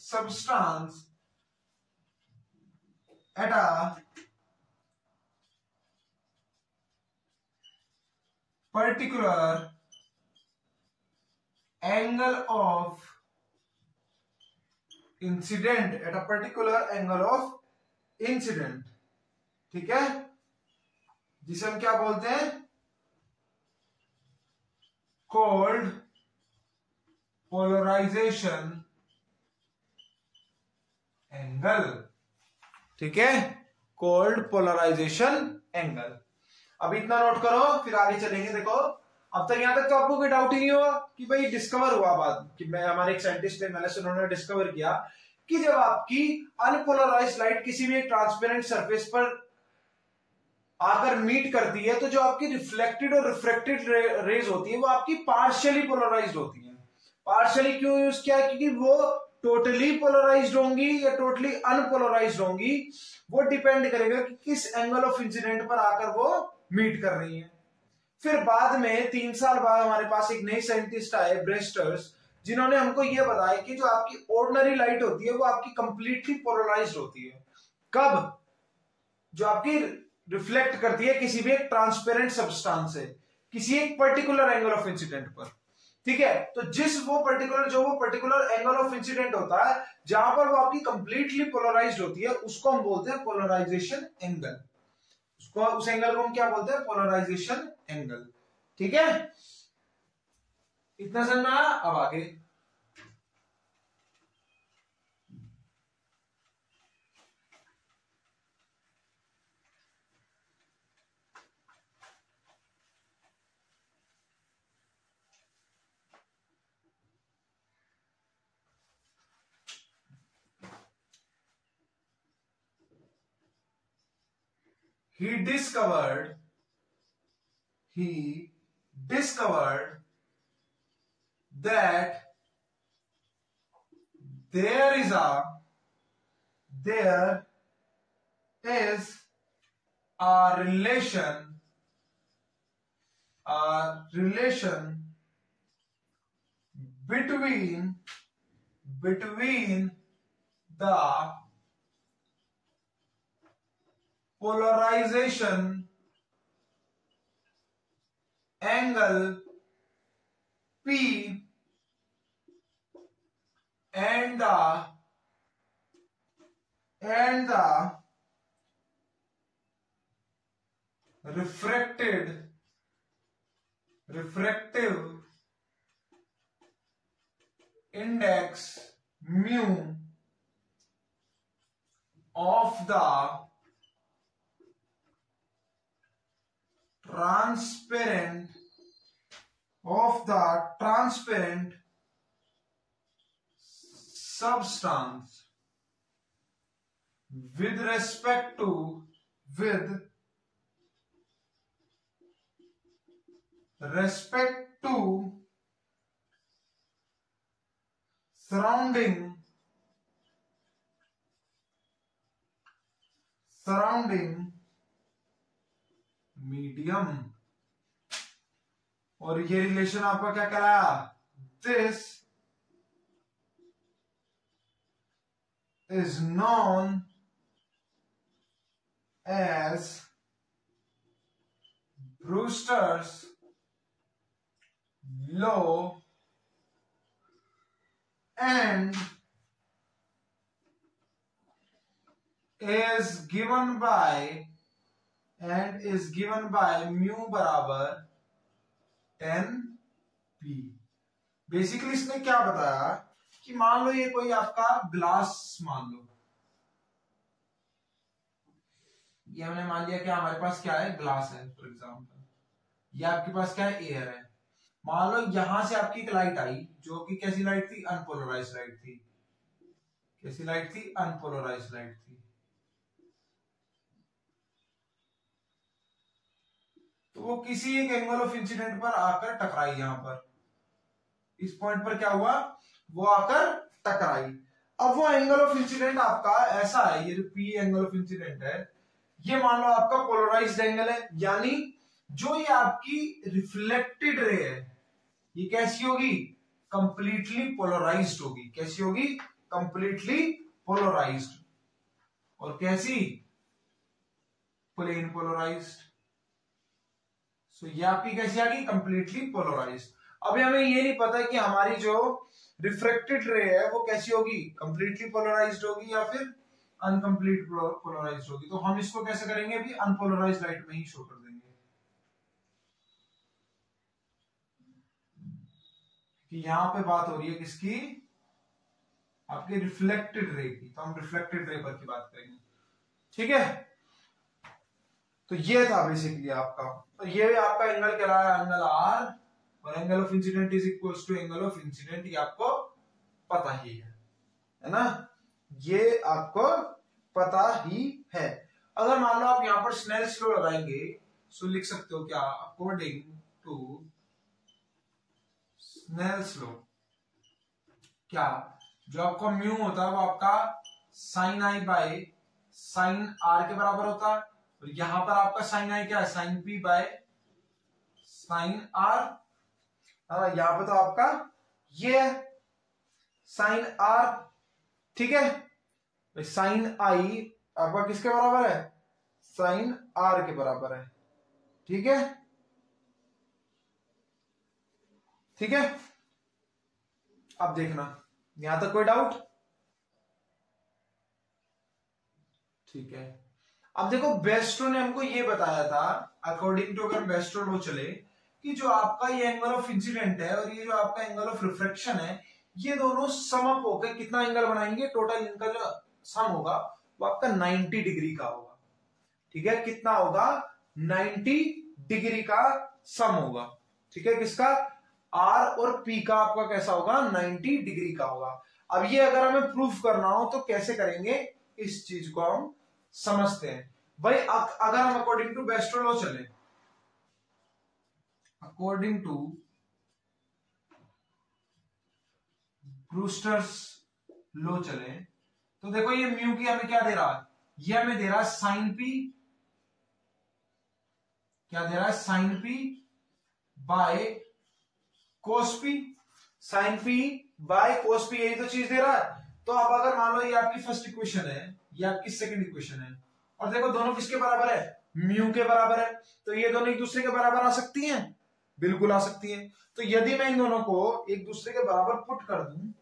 substance at a particular angle of incident, ठीक है, जिसे हम क्या बोलते हैं, कोल्ड पोलराइजेशन एंगल। ठीक है, कोल्ड पोलराइजेशन एंगल। अब इतना नोट करो, फिर आगे चलेंगे। देखो अब तक यहां तक तो आपको कोई डाउट ही नहीं हुआ कि भाई डिस्कवर हुआ बात कि मैं हमारे एक साइंटिस्ट ने मैंने उन्होंने डिस्कवर किया कि जब आपकी अनपोलराइज्ड लाइट किसी भी एक ट्रांसपेरेंट सरफेस पर आकर मीट करती है तो जो आपकी रिफ्लेक्टेड और रिफ्रैक्टेड रेज होती है वो आपकी पार्शियली पोलराइज्ड होती है। पार्शियली क्यों यूज किया, क्योंकि वो टोटली पोलराइज्ड होंगी या टोटली अनपोलराइज्ड होंगी, वो डिपेंड करेगा कि किस एंगल ऑफ इंसिडेंट पर आकर वो मीट कर रही है। फिर बाद में 3 साल बाद हमारे पास एक नई साइंटिस्ट आए, ब्रेस्टर्स, जिन्होंने हमको ये बताया कि जो आपकी ऑर्डिनरी लाइट होती है वो आपकी कंप्लीटली पोलराइज्ड होती है। कब? जो आपकी रिफ्लेक्ट करती है किसी भी एक ट्रांसपेरेंट सब्सटेंस से किसी एक पर्टिकुलर एंगल ऑफ इंसिडेंट पर, ठीक है। तो वो पर्टिकुलर एंगल ऑफ इंसिडेंट होता है जहां पर वो आपकी कंप्लीटली पोलराइज्ड होती है, उसको हम बोलते हैं पोलराइजेशन एंगल। उस एंगल को हम क्या बोलते हैं? पोलराइजेशन एंगल, ठीक है। इतना समझ में आया? अब आगे he discovered that there is a relation between the polarization angle P and the refractive index mu of the transparent substance with respect to surrounding medium। और ये रिलेशन आपका क्या कराया? This is known as Brewster's law and is given by mu बराबर 10p। Basically इसने क्या बताया कि मान लो ये कोई आपका ग्लास, मान लो ये हमने मान लिया कि हमारे पास क्या है? ग्लास है फॉर एग्जांपल, ये आपके पास क्या है? एयर है। मान लो यहां से आपकी एक लाइट आई जो कि कैसी लाइट थी? अनपोलराइज्ड लाइट थी। कैसी लाइट थी? अनपोलराइज्ड लाइट थी। तो वो किसी एक एंगल ऑफ इंसिडेंट पर आकर टकराई। यहां पर इस पॉइंट पर क्या हुआ? वो आकर टकराई। अब वो एंगल ऑफ इंसिडेंट आपका ऐसा है, ये जो पी एंगल ऑफ इंसिडेंट है, ये मान लो आपका पोलराइज्ड एंगल है, यानी जो ये आपकी रिफ्लेक्टेड रे है ये कैसी होगी? कंप्लीटली पोलराइज्ड होगी। कैसी होगी? Completely polarized. और कैसी? Plane polarised. सो ये आपकी कैसी आ गई? Completely polarized. अभी हमें ये नहीं पता कि हमारी जो रिफ्रेक्टेड रे है वो कैसी होगी? कंप्लीटली पोलराइज्ड होगी या फिर अनकंप्लीट पोलराइज्ड होगी। तो हम इसको कैसे करेंगे? अभी अनपोलराइज्ड लाइट में ही शो कर देंगे कि यहां पे बात हो रही है किसकी? आपके रिफ्लेक्टेड रे की। तो हम रिफ्लेक्टेड रे पर की बात करेंगे, ठीक है। तो ये था बेसिकली आपका, तो ये आपका एंगल क्या रहा है? एंगल आर, और angle of incident is equals to angle of incident. ये आपको पता ही है ना? ये आपको पता ही है। अगर मान लो आप यहां पर स्नेल्स लॉ लगाएंगे तो लिख सकते हो क्या? अकॉर्डिंग टू स्नेल्स लॉ, क्या जो आपका म्यू होता है वो आपका sine I by sine R के बराबर होता है, और यहां पर आपका साइन आई क्या है? Sine P by sine R, यहां पे तो आपका ये है साइन आर, ठीक है। साइन आई आपका किसके बराबर है, साइन आर के बराबर है, ठीक है, ठीक है। अब देखना यहां तक कोई डाउट, ठीक है। अब देखो बेस्टो ने हमको ये बताया था, अकॉर्डिंग टू अगर बेस्टो लॉ चले, कि जो आपका ये एंगल ऑफ इंसिडेंट है और ये जो आपका एंगल ऑफ रिफ्रैक्शन है, ये दोनों सम अप होकर कितना एंगल बनाएंगे, टोटल इनका जो सम होगा वो आपका 90 डिग्री का होगा, ठीक है। कितना होगा, 90 डिग्री का सम होगा, ठीक है। किसका, आर और पी का आपका कैसा होगा, 90 डिग्री का होगा। अब ये अगर हमें प्रूफ करना हो तो कैसे करेंगे, इस चीज को हम समझते हैं भाई। अगर हम अकॉर्डिंग टू बेस्टो लॉ चले, अकॉर्डिंग टू ब्रूस्टर्स लॉ चले, तो देखो ये म्यू की हमें क्या दे रहा है, ये हमें दे रहा है साइन पी, क्या दे रहा है, sine P by cos P, sine P by cos P, यही तो चीज दे रहा है। तो अब अगर मान लो ये आपकी फर्स्ट इक्वेशन है, ये आपकी सेकंड इक्वेशन है, और देखो दोनों किसके बराबर है, म्यू के बराबर है, तो ये दोनों एक दूसरे के बराबर आ सकती हैं, बिल्कुल आ सकती हैं। तो यदि मैं इन दोनों को एक दूसरे के बराबर पुट कर दूं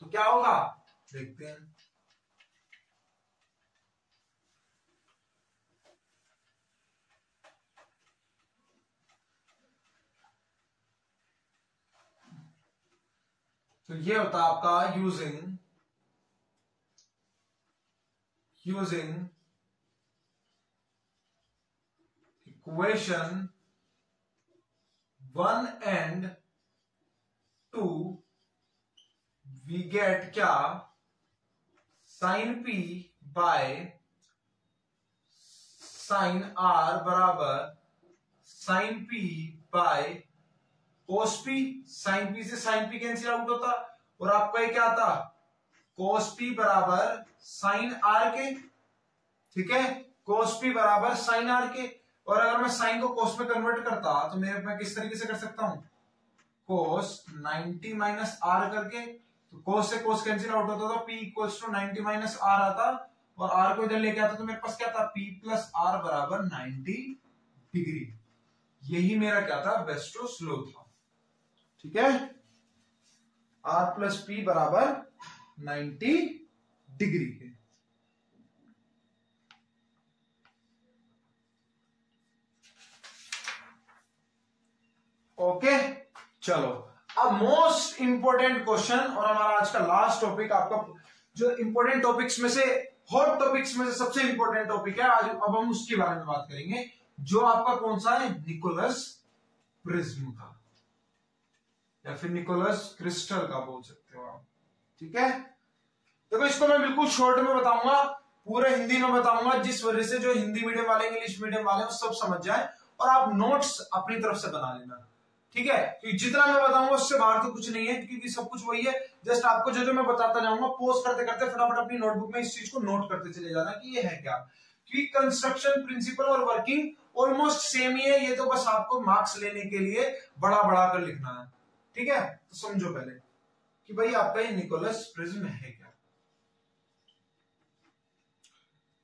तो क्या होगा, देखते हैं। तो ये होता है आपका using equation 1 and 2 we get क्या, sine P by sine R बराबर sine P by cos P, sine P से साइन पी कैंसिल आउट होता, और आपका ये क्या आता, कोस पी बराबर साइन आर के, ठीक है, कोस पी बराबर साइन आर के। और अगर मैं साइन को कोस में कन्वर्ट करता तो मैं किस तरीके से कर सकता हूं, कोस 90 माइनस आर करके, तो कोस से कोस कैंसिल आउट होता तो P equals to 90 minus R आता, और आर को इधर लेके आता तो मेरे पास क्या था, पी प्लस आर बराबर 90 डिग्री। यही मेरा क्या था, बेस्टोस लॉ था, ठीक है। आर प्लस पी बराबर 90 डिग्री के। ओके, चलो अब मोस्ट इंपोर्टेंट क्वेश्चन और हमारा आज का लास्ट टॉपिक, आपका जो इंपोर्टेंट टॉपिक्स में से, हॉट टॉपिक्स में से सबसे इंपोर्टेंट टॉपिक है आज, अब हम उसके बारे में बात करेंगे, जो आपका कौन सा है, निकोलस प्रिज्म का, या फिर निकोलस क्रिस्टल का बोल सकते हो आप, ठीक है। देखो इसको मैं बिल्कुल शॉर्ट में बताऊंगा, पूरे हिंदी में बताऊंगा, जिस वजह से जो हिंदी मीडियम वाले, इंग्लिश मीडियम वाले वो सब समझ जाए, और आप नोट्स अपनी तरफ से बना लेना, ठीक है। क्योंकि जितना मैं बताऊंगा उससे बाहर तो कुछ नहीं है, क्योंकि सब कुछ वही है, जस्ट आपको जो जो मैं बताता जाऊंगा, पोस्ट करते करते फटाफट अपनी नोटबुक में इस चीज को नोट करते चले जाना कि ये है क्या, क्योंकि कंस्ट्रक्शन प्रिंसिपल और वर्किंग ऑलमोस्ट सेम ही है, ये तो बस आपको मार्क्स लेने के लिए बड़ा बड़ा कर लिखना है, ठीक है। तो समझो पहले कि भाई आपका ये निकोलस प्रिज्म है क्या,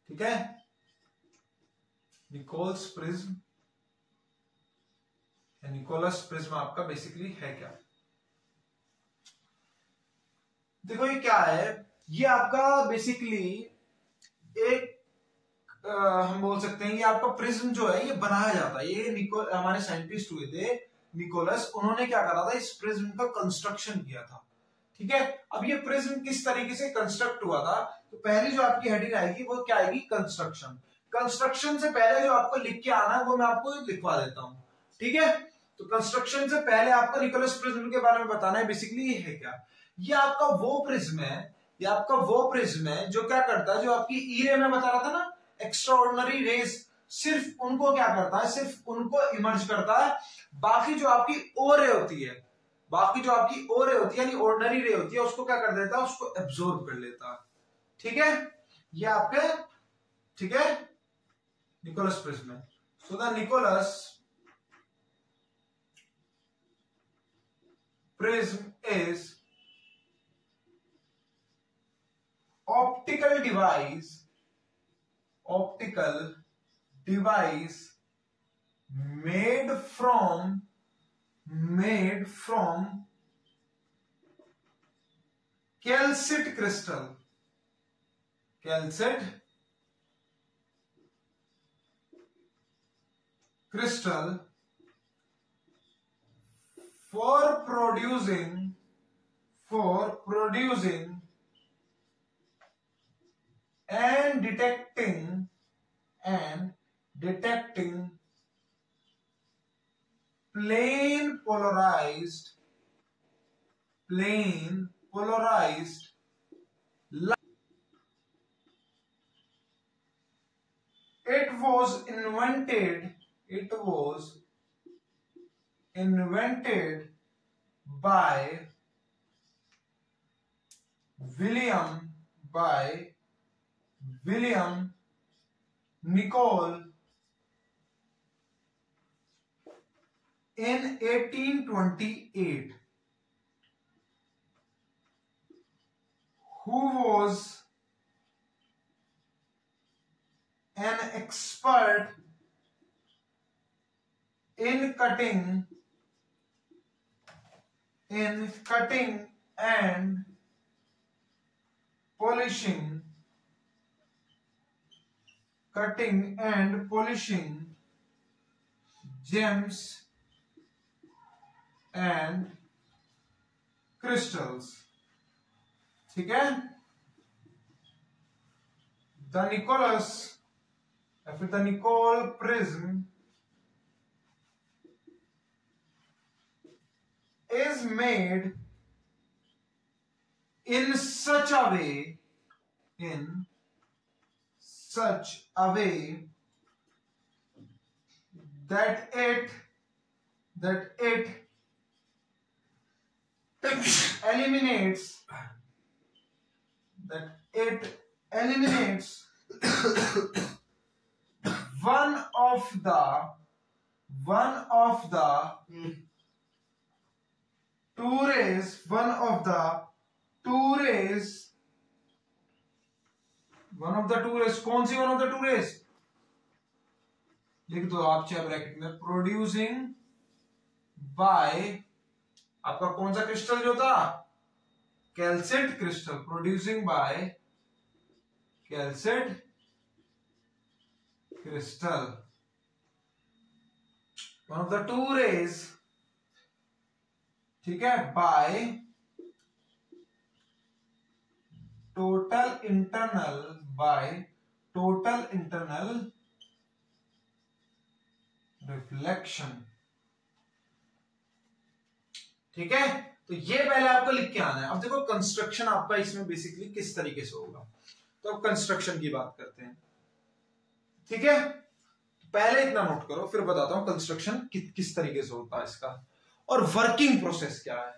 ठीक है। निकोल्स प्रिज्म, निकोलस प्रिज्म आपका बेसिकली है क्या। देखो ये क्या है, ये आपका बेसिकली एक हम बोल सकते हैं, ये आपका प्रिज्म जो है ये बनाया जाता है, ये हमारे साइंटिस्ट हुए थे निकोलस, उन्होंने क्या करा था, इस प्रिज्म का कंस्ट्रक्शन किया था, ठीक है। अब ये प्रिज्म किस तरीके से कंस्ट्रक्ट हुआ था, तो पहली जो आपकी हेडिंग आएगी वो क्या आएगी, कंस्ट्रक्शन। कंस्ट्रक्शन से पहले जो आपको लिख के आना है वो मैं आपको लिखवा देता हूं, ठीक है। तो कंस्ट्रक्शन से पहले आपको निकोलस प्रिज्म के बारे में बताना है, बेसिकली ये है क्या, ये आपका वो प्रिज्म है, ये आपका वो प्रिज्म है जो क्या करता है, जो आपकी ई रे में बता रहा था ना, एक्स्ट्राऑर्डिनरी रेज, सिर्फ उनको क्या करता है, सिर्फ उनको इमर्ज करता है, बाकी जो आपकी ओ रे होती है, बाकी जो आपकी ओ रे होती है यानी ऑर्डिनरी रे होती है, उसको क्या कर देता है, उसको एब्जॉर्ब कर लेता है, ठीक है। ये आपके, ठीक है, निकोलस प्रिज्म है। So the Nicol's prism is optical device made from calcite crystal for producing and detecting plane polarized light. It was invented by William Nicol in 1828, who was an expert in cutting and polishing gems and crystals. ठीक है, the Nicol prism is made in such a way that it eliminates one of the two rays कौन सी one of the two rays लिख दो आप चाहे bracket में, producing bye आपका कौन सा क्रिस्टल जो था, calcite crystal, producing by calcite crystal, one of the two rays, ठीक है, बाय टोटल इंटरनल रिफ्लेक्शन। ठीक है, तो ये पहले आपको लिख के आना है। अब देखो कंस्ट्रक्शन आपका इसमें बेसिकली किस तरीके से होगा, तो अब कंस्ट्रक्शन की बात करते हैं। ठीक है, पहले इतना नोट करो, फिर बताता हूं कंस्ट्रक्शन किस तरीके से होता है इसका, और वर्किंग प्रोसेस क्या है।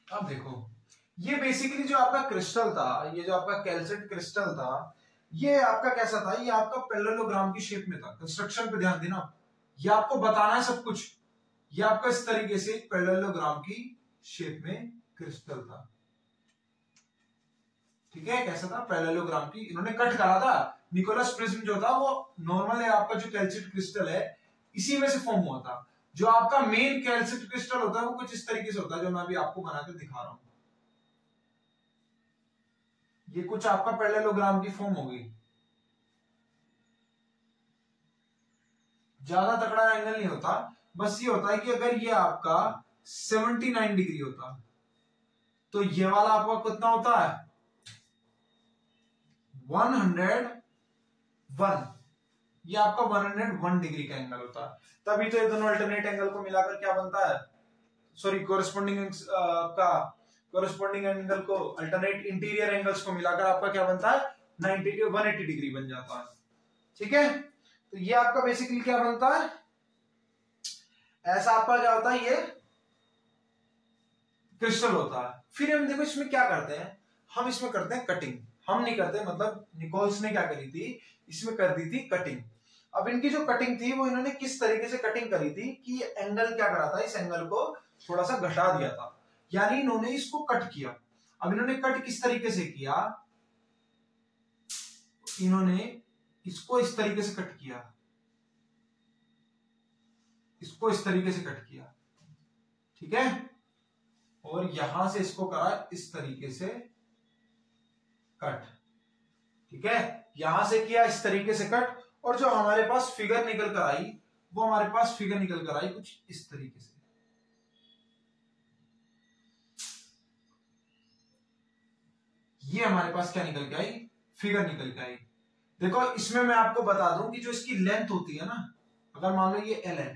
अब देखो, ये बेसिकली जो आपका क्रिस्टल था, ये जो आपका कैल्साइट क्रिस्टल था, ये आपका कैसा था, ये आपका पैरेललोग्राम की शेप में था। कंस्ट्रक्शन पे ध्यान देना, ये आपको बताना है सब कुछ। ये आपका इस तरीके से पैरेललोग्राम की शेप में क्रिस्टल था। ठीक है, कैसा था, पैरेललोग्राम की, इन्होंने कट करा था। निकोलस प्रिज्म जो था वो नॉर्मल है, आपका जो कैल्साइट क्रिस्टल है इसी में से फॉर्म हुआ था। जो आपका मेन कैल्साइट क्रिस्टल होता है वो कुछ इस तरीके से होता है, जो मैं अभी आपको बनाकर दिखा रहा हूं। ये कुछ आपका पैरेललोग्राम की फॉर्म होगी, ज्यादा तगड़ा एंगल नहीं होता, बस ये होता है कि अगर ये आपका 79 डिग्री होता तो ये वाला आपका कितना होता है, 101, ये आपका 101 डिग्री का एंगल होता है। तभी तो ये दोनों अल्टरनेट एंगल को मिलाकर क्या बनता है, सॉरी कोरेस्पोंडिंग आपका कोरेस्पोंडिंग एंगल को, अल्टरनेट इंटीरियर एंगल्स को मिलाकर आपका क्या बनता है, 180 डिग्री बन जाता है। ठीक है, तो ये आपका बेसिकली क्या बनता है, ऐसा आपका क्या होता है, ये क्रिस्टल होता है। फिर हम देखो इसमें क्या करते हैं, हम इसमें करते हैं कटिंग। हम नहीं करते, मतलब निकोल्स ने क्या करी थी, इसमें कर दी थी कटिंग। अब इनकी जो कटिंग थी वो इन्होंने किस तरीके से कटिंग करी थी कि एंगल क्या करा था, इस एंगल को थोड़ा सा घटा दिया था, यानी इन्होंने इसको कट किया। अब इन्होंने कट किस तरीके से किया, इन्होंने इसको इस तरीके से कट किया, इसको इस तरीके से कट किया, ठीक है, और यहां से इसको करा इस तरीके से कट, ठीक है, यहां से किया इस तरीके से कट, और जो हमारे पास फिगर निकल कर आई वो हमारे पास फिगर निकल कर आई कुछ इस तरीके से। ये हमारे पास क्या निकल के आई, फिगर निकल के आई। देखो इसमें मैं आपको बता दूं कि जो इसकी लेंथ होती है ना, अगर मान लो ये एल है,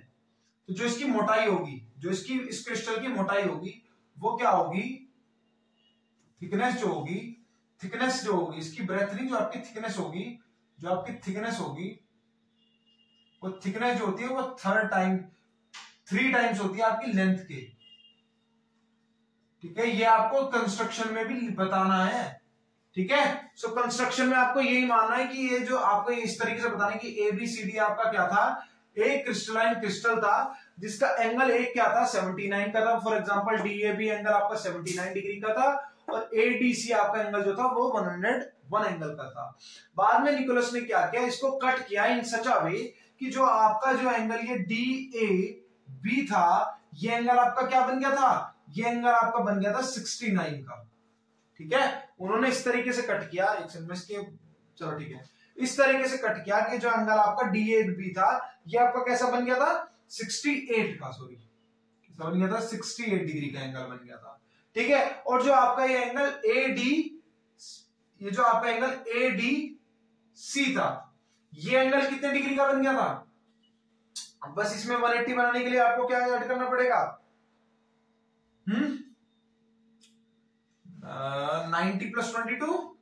तो जो इसकी मोटाई होगी, जो इसकी इस क्रिस्टल की मोटाई होगी वो क्या होगी, थिकनेस जो होगी, थिकनेस जो होगी इसकी ब्रेथ नहीं, जो आपकी थिकनेस होगी, जो आपकी थिकनेस होगी वो थिकनेस जो होती है वो 3 टाइम्स होती है आपकी लेंथ के, ठीक है। ये आपको कंस्ट्रक्शन में भी बताना है, ठीक है। सो कंस्ट्रक्शन में आपको यही मानना है कि ये जो आपको इस तरीके से बताना है कि एबीसीडी आपका क्या था, एक क्रिस्टलाइन क्रिस्टल था जिसका एंगल एक क्या था 79 का था। फॉर एग्जांपल डीएबी एंगल आपका 79 डिग्री का था और एडीसी आपका एंगल जो था वो 101 एंगल का था। बाद में निकोलस ने क्या किया, इसको कट किया इन सच अ वे कि जो आपका जो एंगल ये डी ए बी था, ये एंगल आपका क्या बन गया था, ये एंगल आपका बन गया था 69 का, ठीक है। उन्होंने इस तरीके से कट किया, एक सेकंड में इसके, चलो ठीक है, इस तरीके से कट किया कि जो एंगल आपका डी8 था ये आपका कैसा बन गया था 68 का, सॉरी कैसा बन गया था 68 डिग्री का एंगल बन गया था, ठीक है। और जो आपका ये एंगल एडी, ये जो आपका एंगल एडीसी था, ये एंगल कितने डिग्री का बन गया था। अब बस इसमें 180 बनाने के लिए आपको क्या ऐड करना पड़ेगा, 90 + 22,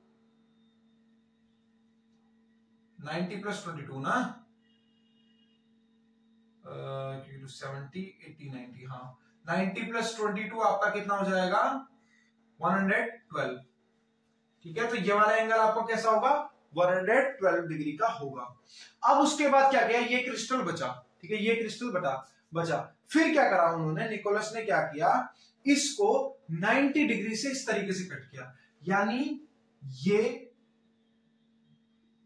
90 + 22 ना, 70 80 90, हाँ 90 + 22 आपका कितना हो जाएगा 112, ठीक है। तो ये वाला एंगल आपको कैसा होगा 112 डिग्री का होगा। अब उसके बाद क्या किया, ये क्रिस्टल बचा, ठीक है, ये क्रिस्टल बचा। फिर क्या करा उन्होंने, निकोलस ने क्या किया, इसको 90 डिग्री से इस तरीके से कट किया, यानी ये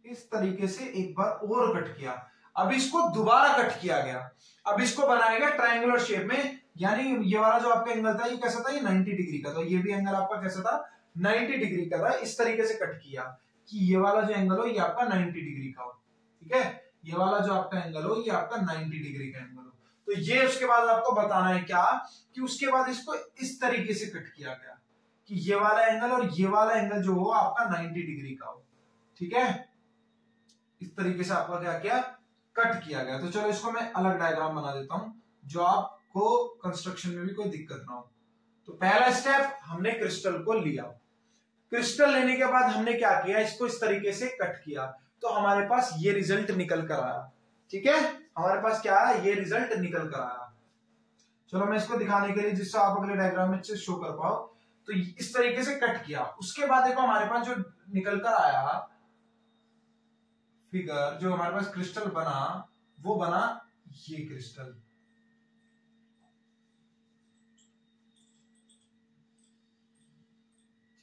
इस तरीके से एक बार और कट किया। अब इसको दोबारा कट किया गया, अब इसको बनाया गया ट्रायंगुलर शेप में, यानी ये वाला जो आपका एंगल था ये कैसा था, ये 90 डिग्री का, तो ये भी एंगल आपका कैसा था 90 डिग्री का था। इस तरीके से कट किया कि ये वाला जो एंगल हो ये आपका 90 डिग्री का हो, ठीक है, ये वाला जो आपका एंगल हो ये आपका 90 डिग्री का एंगल हो। तो ये उसके बाद आपको बताना है क्या, कि उसके बाद इसको इस तरीके से कट किया गया कि ये वाला एंगल और ये वाला एंगल जो हो आपका 90 डिग्री का हो, ठीक है। इस तरीके से आपका क्या किया, कट किया गया। तो चलो इसको मैं अलग डायग्राम बना देता हूं जो आपको कंस्ट्रक्शन में भी कोई दिक्कत ना हो। तो पहला स्टेप हमने क्रिस्टल को लिया, क्रिस्टल लेने के बाद हमने क्या किया, इसको इस तरीके से कट किया, तो हमारे पास ये रिजल्ट निकल कर आया, ठीक है, हमारे पास क्या आया, ये रिजल्ट निकल कर आया। चलो मैं इसको दिखाने के लिए, जिससे आप अगले डायग्राम में शो कर पाओ, तो इस तरीके से कट किया। उसके बाद देखो हमारे पास जो निकल कर आया फिगर, जो हमारे पास क्रिस्टल बना वो बना ये क्रिस्टल,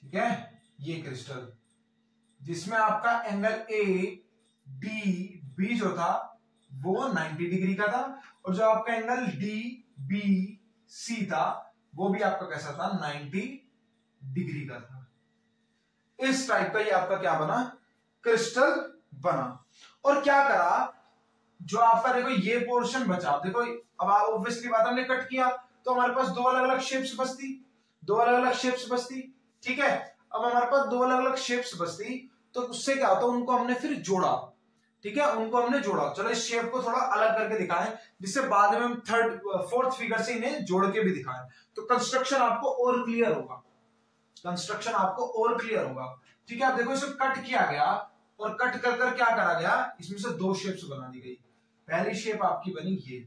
ठीक है, ये क्रिस्टल जिसमें आपका एंगल ए डी बी जो था वो 90 डिग्री का था, और जो आपका एंगल डी बी सी था वो भी आपका कैसा था 90 डिग्री का था। इस टाइप का ये आपका क्या बना, क्रिस्टल बना। और क्या करा, जो आपका देखो ये पोर्शन बचा, देखो अब ऑब्वियसली बात हमने कट किया तो हमारे पास दो अलग अलग शेप्स बचती, दो अलग अलग शेप्स बचती, ठीक है। अब हमारे पास दो अलग अलग शेप्स बचती, तो उससे क्या होता, उनको हमने फिर जोड़ा, ठीक है, उनको हमने जोड़ा। चलो इस शेप को थोड़ा अलग करके दिखाएं, जिससे बाद में हम फोर्थ फिगर से इन्हें जोड़ के भी दिखाएं, तो कंस्ट्रक्शन आपको और क्लियर होगा, कंस्ट्रक्शन आपको और क्लियर होगा, ठीक है। आप देखो इसे कट किया गया और कट कर कर क्या करा गया, इसमें से दो शेप्स बना दी गई। पहली शेप आपकी बनी ये,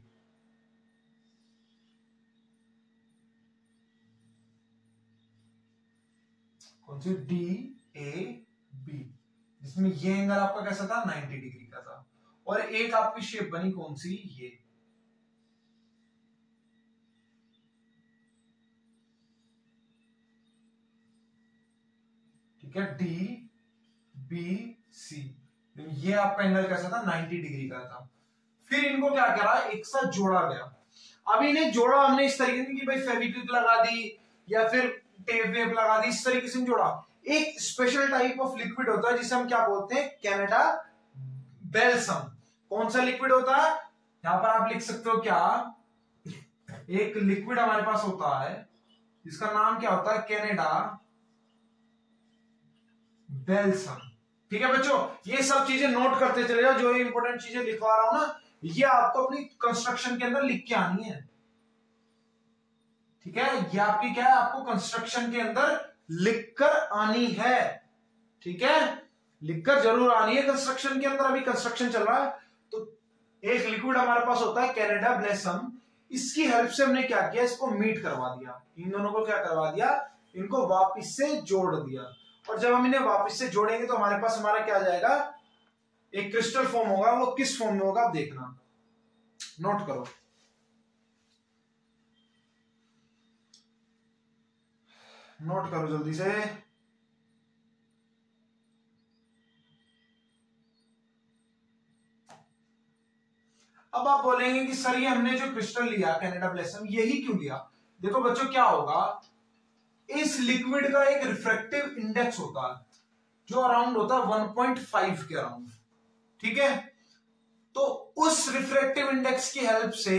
कौन सी, DAB, जिसमें ये एंगल आपका कैसा था, 90 डिग्री का था। और एक आपकी शेप बनी कौन सी, ये, ठीक है, DBC, ये आपका एंगल कैसा था, 90 डिग्री का था। फिर इनको क्या करा, एक साथ जोड़ा गया। अब इन्हें जोड़ा हमने इस तरीके से कि भाई फेविक्विक लगा दी या फिर टेप वेप लगा दी, इस तरीके से जोड़ा। एक स्पेशल टाइप ऑफ लिक्विड होता है जिसे हम क्या बोलते हैं, कनाडा बेल्सम। कौन सा लिक्विड होता है, यहां पर आप लिख सकते हो क्या, एक लिक्विड हमारे पास होता है जिसका नाम क्या होता है, कनाडा बेल्सम। ठीक है बच्चों, ये सब चीजें नोट करते चले जाओ, जो इंपॉर्टेंट चीजें लिखवा रहा हूं ना, ये आपको अपनी कंस्ट्रक्शन के अंदर लिख के आनी है। ठीक है, ये आपकी क्या है, आपको कंस्ट्रक्शन के अंदर लिखकर आनी है। ठीक है, लिखकर जरूर आनी है कंस्ट्रक्शन के अंदर। अभी कंस्ट्रक्शन चल रहा है तो एक लिक्विड हमारे पास होता है कनाडा बेल्सम, इसकी हेल्प से हमने क्या किया, इसको मीट करवा दिया, इन दोनों को क्या करवा दिया, इनको वापिस से जोड़ दिया। और जब हम इन्हें वापस से जोड़ेंगे तो हमारे पास हमारा क्या आ जाएगा, एक क्रिस्टल फॉर्म होगा। वो किस फॉर्म में होगा आप देखना, नोट करो। नोट करो जल्दी से। अब आप बोलेंगे कि सर ये हमने जो क्रिस्टल लिया कनाडा बेल्सम, यही क्यों लिया। देखो बच्चों क्या होगा, इस लिक्विड का एक रिफ्रैक्टिव इंडेक्स होता है जो अराउंड होता है 1.5 के अराउंड। ठीक है, तो उस रिफ्रैक्टिव इंडेक्स की हेल्प से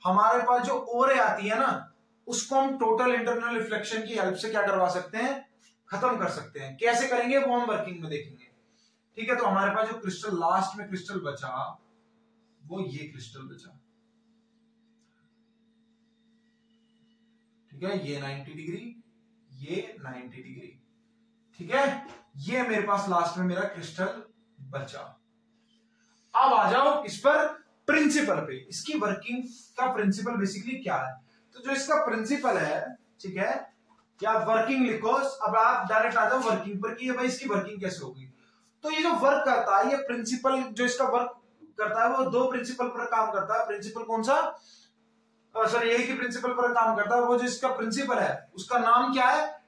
हमारे पास जो ओरे आती है ना, उसको हम टोटल इंटरनल रिफ्लेक्शन की हेल्प से क्या करवा सकते हैं, खत्म कर सकते हैं। कैसे करेंगे वो हम वर्किंग में देखेंगे। ठीक है, तो हमारे पास जो क्रिस्टल लास्ट में क्रिस्टल बचा, वो ये क्रिस्टल बचा। ठीक है, ये 90 डिग्री, ये 90 डिग्री। ठीक है, ये मेरे पास लास्ट में मेरा क्रिस्टल बचा। अब आ जाओ इस पर प्रिंसिपल पे। इसकी वर्किंग का प्रिंसिपल बेसिकली क्या है, तो जो इसका प्रिंसिपल है, ठीक है, या वर्किंग लिखो। अब आप डायरेक्ट आ जाओ वर्किंग पर कि भाई इसकी वर्किंग कैसे होगी। तो ये जो वर्क करता है, ये प्रिंसिपल जो इसका वर्क करता है, वो दो प्रिंसिपल पर काम करता है। प्रिंसिपल कौन सा, सर यही की प्रिंसिपल पर काम करता है। वो जो इसका प्रिंसिपल है उसका नाम क्या है,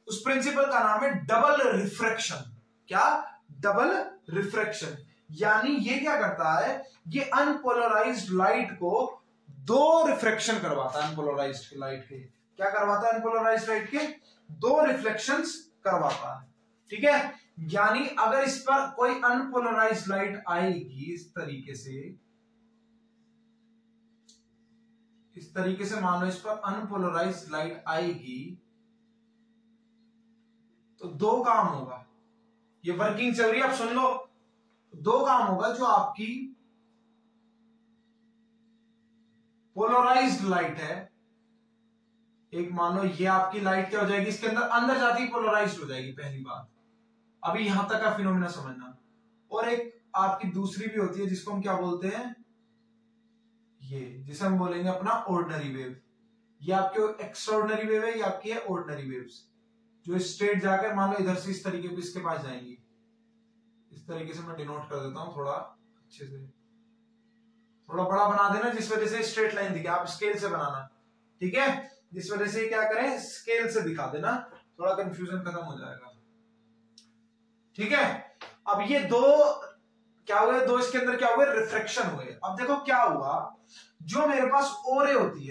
उस प्रिंसिपल का नाम है डबल रिफ्रैक्शन। क्या, डबल रिफ्रैक्शन। यानी ये क्या करता है, ये अनपोलराइज्ड लाइट को दो रिफ्रैक्शन करवाता है। अनपोलराइज्ड लाइट के क्या करवाता है, अनपोलराइज्ड लाइट के दो रिफ्लेक्शंस करवाता है। ठीक है, यानी अगर इस पर कोई अनपोलराइज्ड लाइट आएगी इस तरीके से मान लो इस पर अनपोलराइज्ड लाइट आएगी, तो दो काम होगा। ये वर्किंग चल रही है, आप सुन लो। दो काम होगा, जो आपकी पोलराइज्ड लाइट है, एक मान लो ये आपकी लाइट क्या हो जाएगी, इसके अंदर जाती ही पोलराइज्ड हो जाएगी, पहली बात। अभी यहां तक का फिनोमिना समझना। और एक आपकी दूसरी भी होती है जिसको हम क्या बोलते हैं, ये जिसे हम बोलेंगे अपना ऑर्डिनरी वेव। ये आपके एक्स्ट्राऑर्डिनरी वेव है, ये आपकी है ऑर्डिनरी वेव्स, जो स्ट्रेट जाकर मान लो इधर से इस तरीके पे इसके पास जाएंगी। इस तरीके से मैं डिनोट कर देता हूं, थोड़ा अच्छे से, थोड़ा बड़ा बना देना जिस वजह से स्ट्रेट लाइन दिखे। आप स्केल से बनाना, ठीक है, जिस वजह से क्या करें, स्केल से दिखा देना, थोड़ा कंफ्यूजन खत्म हो जाएगा। ठीक है, अब ये दो क्या हुए, दो इसके अंदर क्या हुए, रिफ्रैक्शन हुए। अब देखो क्या हुआ, जो मेरे पास ओरे होती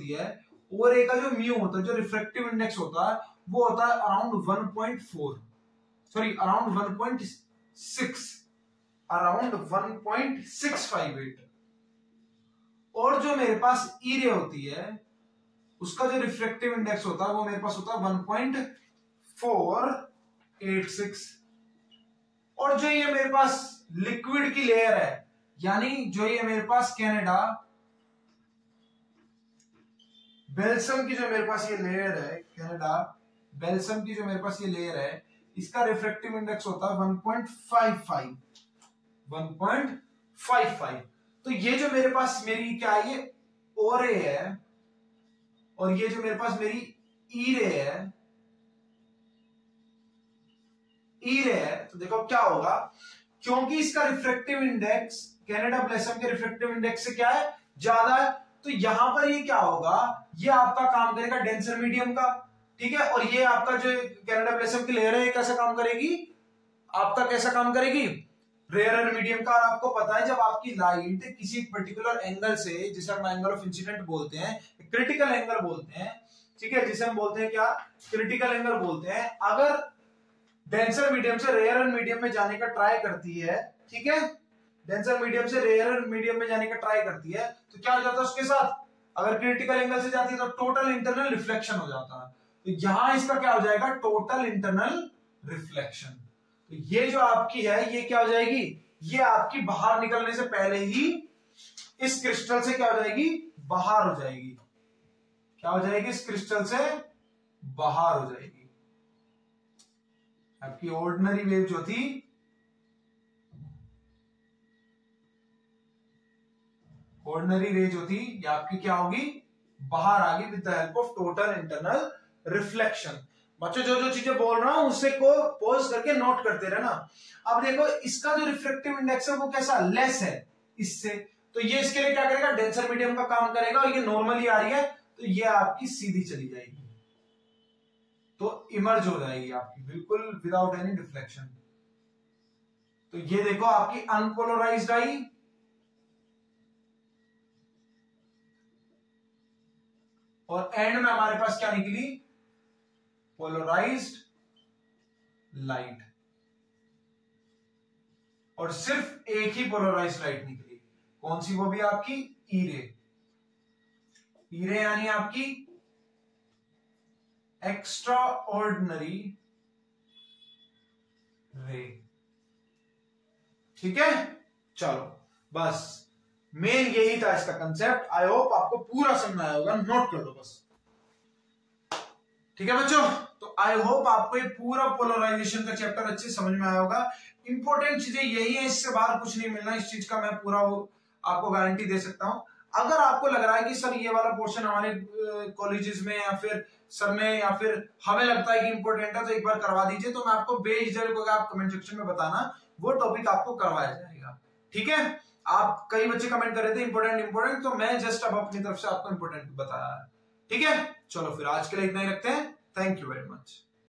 है, ओरे का जो म्यू होता है, जो रिफ्रैक्टिव इंडेक्स होता है, वो होता है अराउंड 1.4, सॉरी अराउंड 1.6, अराउंड 1.658। और जो मेरे पास ई रे होती है, उसका जो रिफ्रैक्टिव इंडेक्स होता है वो मेरे पास होता है 1.486। और जो ये मेरे पास लिक्विड की लेयर है, यानी जो ये मेरे पास कनाडा बेल्सम की जो मेरे पास ये लेयर है, कनाडा बेल्सम की जो मेरे पास ये लेयर है, इसका रिफ्रैक्टिव इंडेक्स होता है 1.55। तो ये जो मेरे पास मेरी क्या है, ये ओ रे है, और ये जो मेरे पास मेरी ई रे है, ई रे है, तो देखो क्या होगा, क्योंकि इसका रिफ्रैक्टिव इंडेक्स कैनेडाप्लेसम के रिफ्रैक्टिव इंडेक्स से क्या है, ज्यादा है, तो यहां पर ये क्या होगा, ये आपका काम करेगा डेंसर मीडियम का, ठीक है। और ये आपका जो कैनेडाप्लेसम की लेयर है, ये कैसा काम करेगी, आपका कैसा काम करेगी, रेयर मीडियम का। और आपको पता है जब आपकी लाइट किसी पर्टिकुलर एंगल से, जिसे हम एंगल ऑफ इंसिडेंट बोलते हैं, क्रिटिकल एंगल बोलते हैं, ठीक है, जिसे हम बोलते हैं क्या, क्रिटिकल एंगल बोलते हैं, अगर डेंसर मीडियम से रेयर मीडियम में जाने का ट्राई करती है, ठीक है, डेंसर मीडियम से रेयर मीडियम में जाने का ट्राई करती है, तो क्या हो जाता है उसके साथ, अगर क्रिटिकल एंगल से जाती है तो टोटल इंटरनल रिफ्लेक्शन हो जाता है। तो यहां इसका क्या हो जाएगा, टोटल इंटरनल रिफ्लेक्शन। तो ये जो आपकी है, ये क्या हो जाएगी, ये आपकी बाहर निकलने से पहले ही इस क्रिस्टल से क्या हो जाएगी, बाहर हो जाएगी, क्या हो जाएगी, इस क्रिस्टल से बाहर हो जाएगी। आपकी ऑर्डिनरी वेव जो थी, ऑर्डिनरी रे जो थी, ये आपकी क्या होगी, बाहर आ गई with the help of total internal reflection. बच्चों जो जो चीजें बोल रहा हूं उससे को पॉज करके नोट करते रहना। अब देखो इसका जो रिफ्रैक्टिव इंडेक्स है वो कैसा, लेस है इससे, तो ये इसके लिए क्या करेगा, डेंसर मीडियम का काम करेगा, और ये नॉर्मली आ रही है तो ये आपकी सीधी चली जाएगी, तो इमर्ज हो जाएगी आपकी बिल्कुल विदाउट एनी डिफ्लेक्शन। तो ये देखो आपकी अनपोलराइज्ड आई, और एंड में हमारे पास क्या निकली, पोलराइज्ड लाइट, और सिर्फ एक ही पोलराइज्ड लाइट निकली, कौन सी, वो भी आपकी ई रे। ई रे यानी आपकी एक्स्ट्रा ऑर्डिनरी रे, ठीक है। चलो बस मेन यही था इसका कंसेप्ट। आई होप आपको पूरा समझ आया होगा, नोट कर लो बस, ठीक है बच्चों। तो आई होप आपको ये पूरा पोलराइजेशन का चैप्टर अच्छे समझ में आया होगा। इंपॉर्टेंट चीजें यही है, इससे बाहर कुछ नहीं मिलना, इस चीज का मैं पूरा आपको गारंटी दे सकता हूं। अगर आपको लग रहा है कि सर ये वाला पोर्शन हमारे कॉलेजेस में या फिर सर ने या फिर हमें लगता है कि इंपॉर्टेंट है, तो एक बार करवा दीजिए, तो मैं आपको बेझिझक होगा, आप कमेंट सेक्शन में बताना, वो टॉपिक आपको करवाया जाएगा, ठीक है। आप कई बच्चे कमेंट कर रहे थे इंपॉर्टेंट, तो मैं जस्ट अब अपनी तरफ से आपको इंपॉर्टेंट बताया है, ठीक है। चलो फिर आज के लिए इतना ही रखते हैं, थैंक यू वेरी मच।